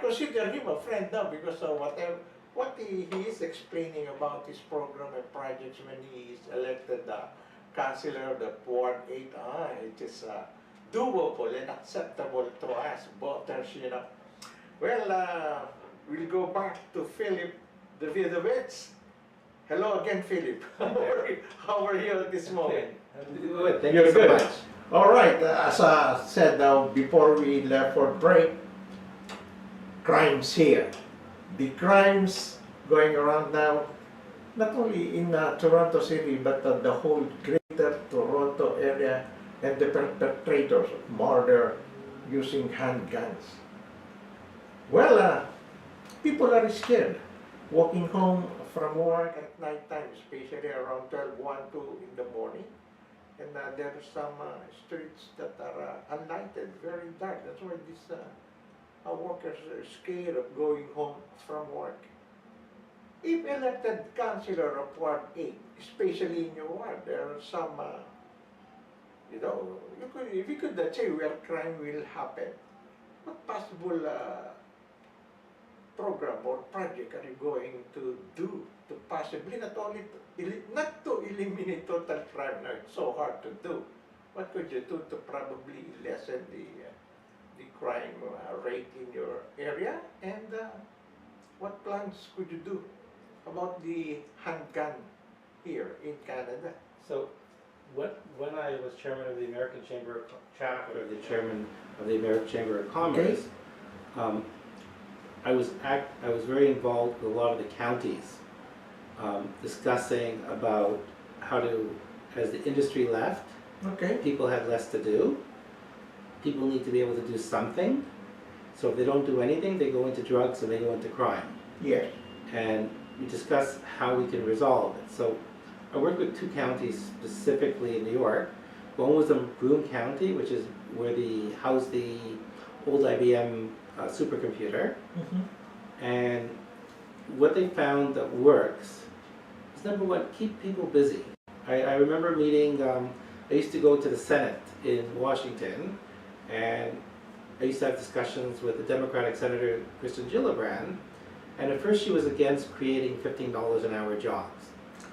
consider him a friend now because of what he is explaining about his program and projects when he is elected councillor of the Ward 8. It is doable and acceptable to us voters, you know. Well, we'll go back to Philip Davidovich. Hello again, Philip. How are you at this moment? Good, thank You're you so good. much. All right, as I said before we left for break, crimes here. The crimes going around now, not only in Toronto City, but the whole greater Toronto area, and the perpetrators of murder using handguns. Well, people are scared walking home from work at night time, especially around 12, 1, 2 in the morning. And there are some streets that are unlighted, very dark. That's why these workers are scared of going home from work. If elected councillor of Ward 8, especially in your ward, there are some, you know, if you could say where crime will happen, what possible program or project are you going to do to possibly not to eliminate total crime? Now it's so hard to do. What could you do to probably lessen the crime rate in your area? And what plans could you do about the handgun here in Canada? So, when I was chairman of the American Chamber chapter, the chairman of the American Chamber of Commerce, I was very involved with a lot of the counties, discussing about how to, as the industry left, people had less to do. People need to be able to do something. So if they don't do anything, they go into drugs and they go into crime. Yes. And we discussed how we can resolve it. So I worked with 2 counties specifically in New York. One was in Broome County, which is where they housed the old IBM supercomputer. And what they found that works is, number one, keep people busy. I remember meeting, I used to go to the Senate in Washington, and I used to have discussions with the Democratic Senator Kristen Gillibrand, and at first she was against creating $15 an hour jobs.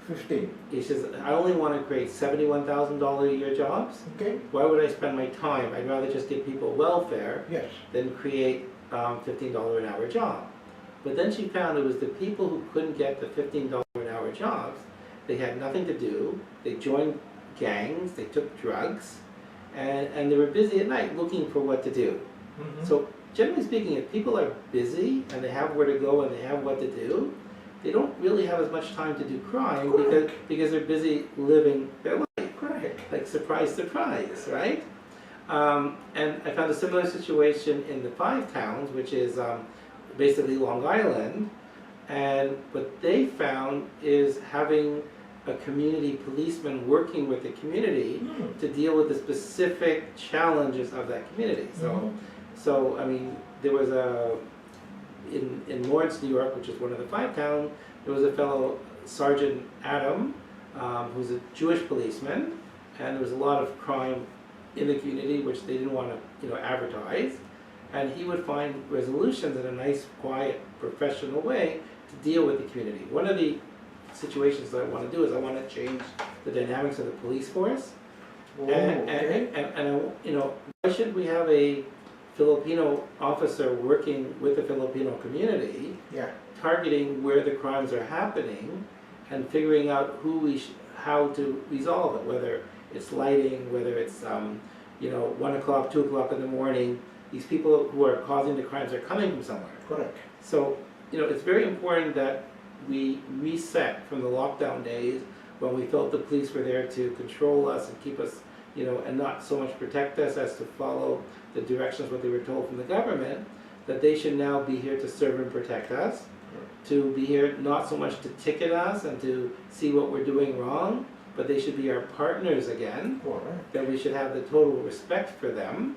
15. He says, I only want to create $71,000 a year jobs. Okay. Why would I spend my time? I'd rather just give people welfare Yes. than create $15 an hour job. But then she found it was the people who couldn't get the $15 an hour jobs. They had nothing to do. They joined gangs. They took drugs, and they were busy at night looking for what to do. So generally speaking, if people are busy and they have where to go and they have what to do, they don't really have as much time to do crime because they're busy living their life. Correct. Like surprise, surprise, right? And I found a similar situation in the 5 towns, which is basically Long Island. And what they found is having a community policeman working with the community to deal with the specific challenges of that community. So I mean, there was in Lawrence, New York, which is one of the 5 towns, there was a fellow, Sergeant Adam, who's a Jewish policeman, and there was a lot of crime in the community which they didn't want to, advertise, and he would find resolutions in a nice, quiet, professional way to deal with the community. One of the situations that I want to do is I want to change the dynamics of the police force, and why should we have a Filipino officer working with the Filipino community, targeting where the crimes are happening, and figuring out how to resolve it, whether it's lighting, whether it's 1 o'clock, 2 o'clock in the morning. These people who are causing the crimes are coming from somewhere. Correct. So it's very important that we reset from the lockdown days when we felt the police were there to control us and keep us, and not so much protect us as to follow the directions what they were told from the government, that they should now be here to serve and protect us, to be here not so much to ticket us and to see what we're doing wrong, but they should be our partners again, that we should have the total respect for them,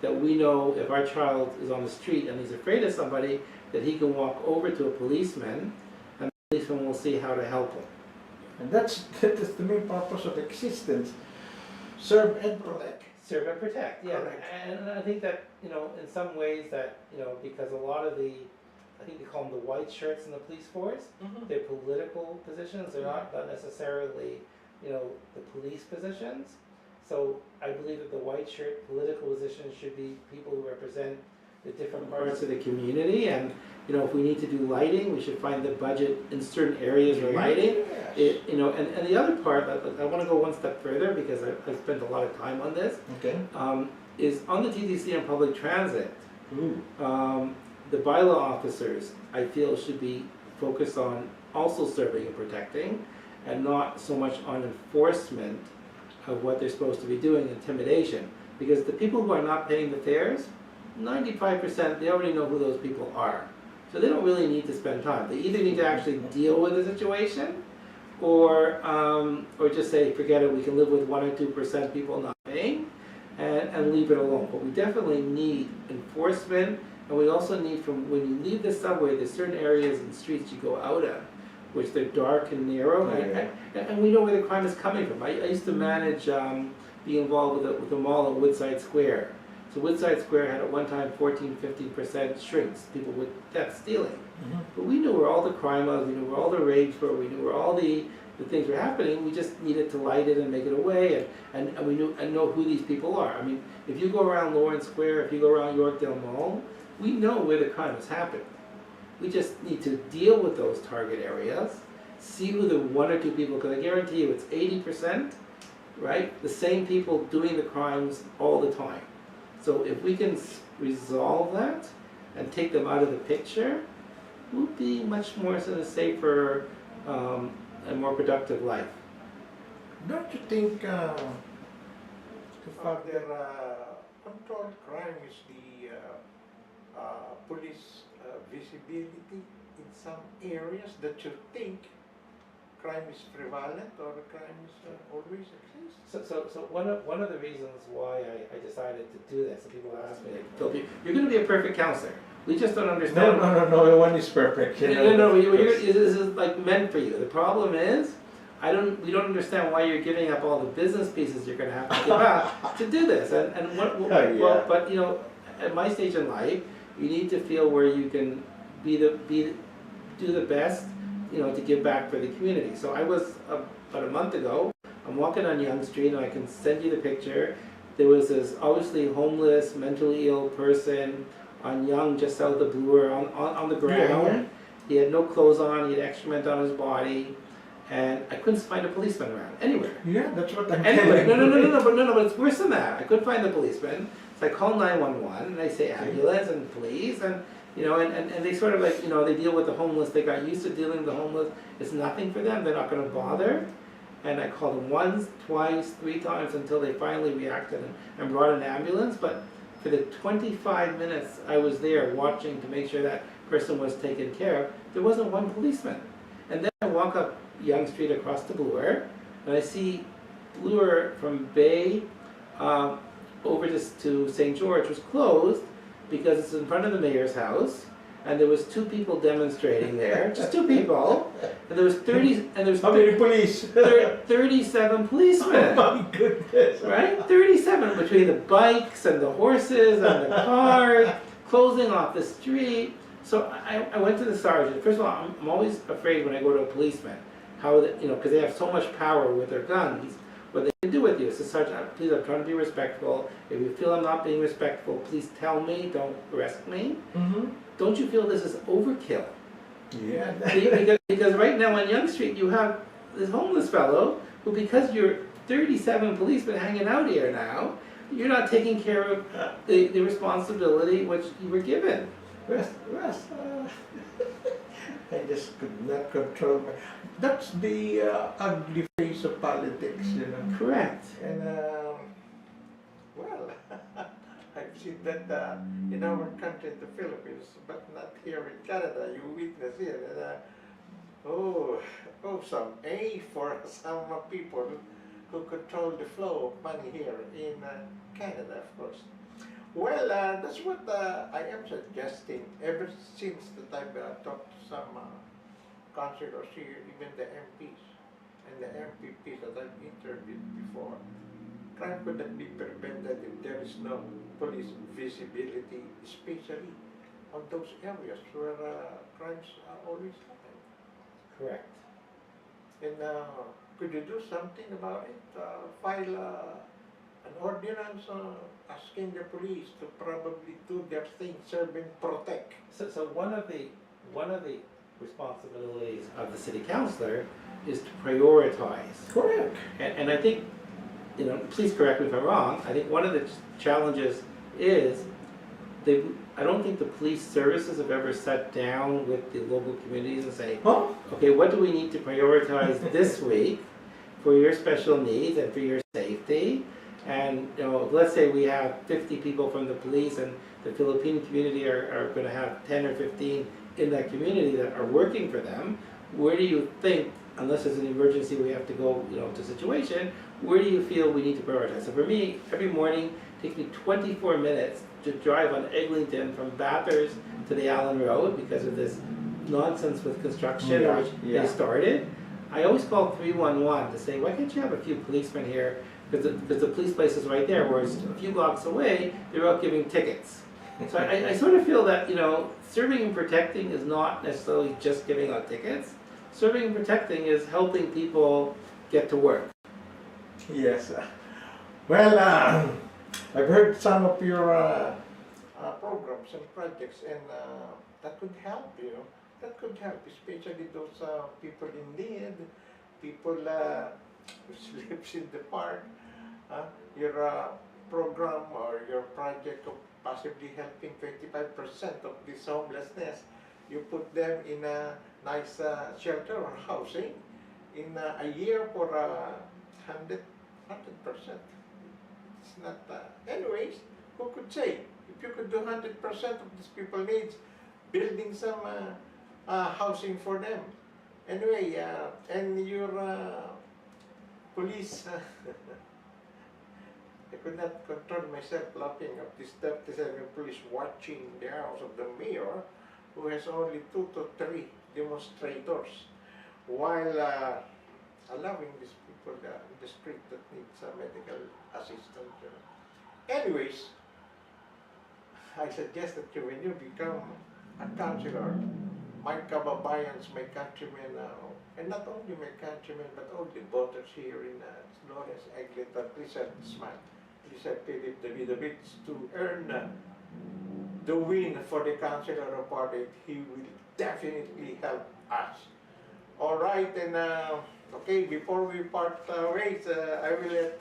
that we know if our child is on the street and he's afraid of somebody, that he can walk over to a policeman and the policeman will see how to help him. And that is the main purpose of existence. Serve and protect. Serve and protect, yeah. Correct. And I think that, in some ways that, because a lot of I think they call them the white shirts in the police force, they're political positions, they're not necessarily, the police positions. So I believe that the white shirt political positions should be people who represent the different parts of the community, and, if we need to do lighting, we should find the budget in certain areas for lighting. Yes. And the other part, I want to go one step further because I've spent a lot of time on this, Okay. is on the TTC and public transit. The bylaw officers, I feel, should be focused on also serving and protecting, and not so much on enforcement of what they're supposed to be doing, intimidation. Because the people who are not paying the fares, 95%, they already know who those people are. So they don't really need to spend time. They either need to actually deal with the situation, or just say, forget it, we can live with 1 or 2% people not paying, and leave it alone. But we definitely need enforcement, and we also need, from when you leave the subway, there's certain areas and streets you go out of, which they're dark and narrow, and we know where the crime is coming from. I used to manage, be involved with the mall at Woodside Square. So Woodside Square had at one time 14-15% shrinks, people with theft stealing. But we knew where all the crime was, we knew where all the rapes were, we knew where all the things were happening. We just needed to light it and make it away, and we knew and know who these people are. I mean, if you go around Lawrence Square, if you go around Yorkdale Mall, we know where the crime is happening. We just need to deal with those target areas, see who the 1 or 2 people, because I guarantee you it's 80%, right? The same people doing the crimes all the time. So if we can resolve that and take them out of the picture, we'll be much more in a safer and more productive life. Don't you think to further control crime is the police visibility in some areas that you think crime is prevalent or crime is always exists? So one of the reasons why I decided to do this, and people ask me, like, Phil, you're going to be a perfect counselor. We just don't understand. No one is perfect. This is like meant for you. The problem is, we don't understand why you're giving up all the business pieces you're going to have to give up to do this. And but at my stage in life, you need to feel where you can do the best, to give back for the community. So I was about a month ago. I'm walking on Yonge Street, and I can send you the picture. There was this obviously homeless, mentally ill person on Yonge, just south of Bloor, on the ground. He had no clothes on. He had excrement on his body, and I couldn't find a policeman around anywhere. Yeah, that's what I'm Anyway, telling but it's worse than that. I couldn't find the policeman, so I call 911 and I say ambulance and police, and and they sort of like, they deal with the homeless. They got used to dealing with the homeless. It's nothing for them. They're not going to bother. And I called them once, twice, 3 times until they finally reacted and brought an ambulance. But for the 25 minutes I was there watching to make sure that person was taken care of, there wasn't one policeman. And then I walk up Yonge Street across to Bloor, and I see Bloor from Bay over to St. George was closed because it's in front of the mayor's house, and there was 2 people demonstrating there, just 2 people, and there was 30, and there's How many police? 37 policemen. Oh my goodness. Right? 37 between the bikes and the horses and the cars, closing off the street. So I went to the sergeant. First of all, I'm always afraid when I go to a policeman, how because they have so much power with their guns, what they can do with you. So Sergeant, please, I'm trying to be respectful. If you feel I'm not being respectful, please tell me, don't arrest me. Don't you feel this is overkill? Yeah. Because right now on Yonge Street you have this homeless fellow who, because you're 37 policemen hanging out here now, you're not taking care of the responsibility which you were given. I just could not control my... That's the ugly face of politics, Correct. And, well, I've seen that in our country, in the Philippines, but not here in Canada. You witness it. And, some A for some people who control the flow of money here in Canada, of course. Well, that's what I am suggesting ever since the time I talked to some councillors here, even the MPs and the MPPs that I've interviewed before. crime could not be prevented if there is no police visibility, especially on those areas where crimes always happen. Correct. And could you do something about it? File an ordinance asking the police to probably do their thing, serve and protect. So one of the responsibilities of the city councillor is to prioritize. Correct. And I think, please correct me if I'm wrong, I think one of the challenges is I don't think the police services have ever sat down with the local communities and say, okay, what do we need to prioritize this week for your special needs and for your safety? And let's say we have 50 people from the police and the Philippine community are going to have 10 or 15 in that community that are working for them. Where do you think, unless there's an emergency we have to go to a situation, where do you feel we need to prioritize? So for me, every morning it takes me 24 minutes to drive on Eglinton from Bathurst to the Allen Road because of this nonsense with construction which they started. I always call 311 to say, why can't you have a few policemen here? Because the police place is right there, whereas a few blocks away, they're out giving tickets. So I sort of feel that, serving and protecting is not necessarily just giving out tickets. Serving and protecting is helping people get to work. Yes. Well, I've heard some of your programs and projects, and that could help you. That could help, especially those people in need, people who sleeps in the park. Your program or your project of possibly helping 25% of this homelessness, you put them in a nice shelter or housing in a year for 100%. It's not, anyways, who could say? If you could do 100% of these people needs, building some housing for them. Anyway, and your police, I could not control myself laughing at this 37 police watching the house of the mayor, who has only 2 to 3 demonstrators, while allowing these people in the street that needs medical assistance. Anyways, I suggest that when you become a councillor, my kababayans, my countrymen, and not only my countrymen, but all the voters here in Lawrence, Eglinton, please help this man, please help Philip Davidovich to earn the win for the councillor of party. He will definitely help us. All right, and okay, before we part ways, I will let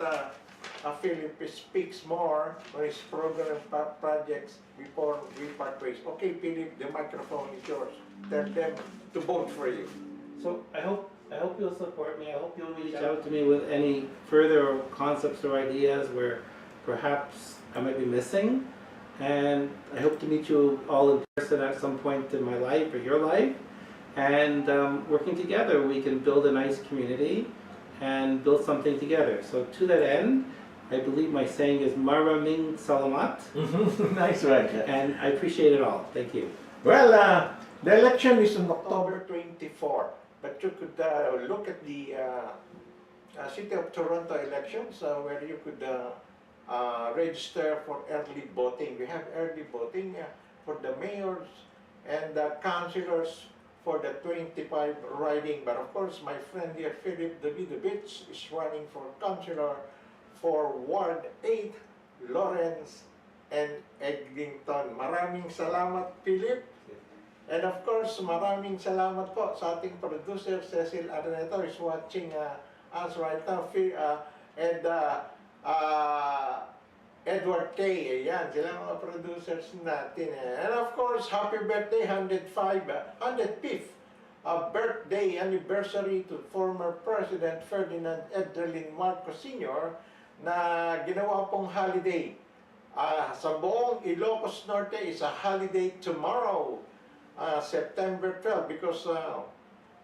Philip speaks more on his program projects before we part ways. Okay, Philip, the microphone is yours. Tell them to vote for you. So I hope you'll support me. I hope you'll reach out to me with any further concepts or ideas where perhaps I might be missing. And I hope to meet you all in person at some point in my life or your life. And working together, we can build a nice community and build something together. So to that end, I believe my saying is Maraming Salamat. Nice one. And I appreciate it all. Thank you. Well, the election is on October 24, but you could look at the City of Toronto elections where you could register for early voting. We have early voting for the mayors and the councillors for the 25 riding. But of course, my friend here, Philip Davidovich, is running for councillor for Ward 8, Lawrence, and Eglinton. Maraming salamat, Philip. And of course, maraming salamat po sa ating producer, Cecil Areneto, is watching us right now. And Edward K. Ayan, sila mga producers natin. And of course, happy birthday, 105th birthday anniversary to former President Ferdinand Edelin Marcos Sr. na ginawa pong holiday. Sa buong Ilocos Norte is a holiday tomorrow, September 12, because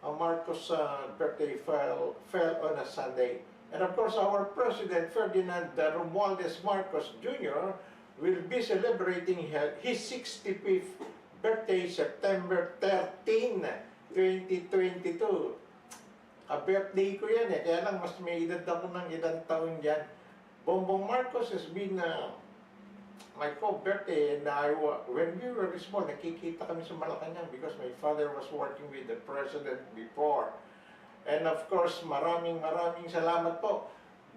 Marcos' birthday fell on a Sunday. And of course, our President Ferdinand Romualdez Marcos Jr. will be celebrating his 65th birthday, September 13, 2022. Birthday ko yan kaya lang mas may edad ako ng ilang taon dyan. Bongbong Marcos has been my co-birthday, and when we were small, nakikita kami sa Malacanang because my father was working with the president before. And of course, maraming salamat po.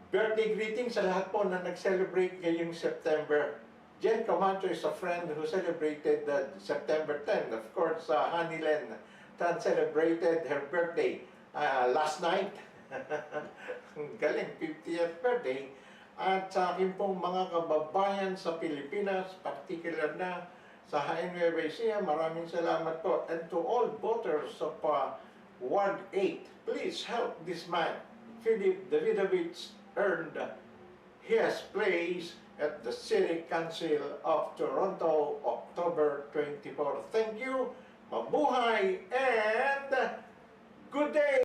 Birthday greetings sa lahat po na nag-celebrate ngayong September. Jen Camacho is a friend who celebrated September 10. Of course, Hanilen Tan celebrated her birthday last night. Galing, 50th birthday. At sa akin pong mga kababayan sa Pilipinas, particular na sa Nueva Ecija, maraming salamat po. And to all voters of Ward 8, please help this man. Philip Davidovich earned his place at the City Council of Toronto, October 24. Thank you, mabuhay, and good day!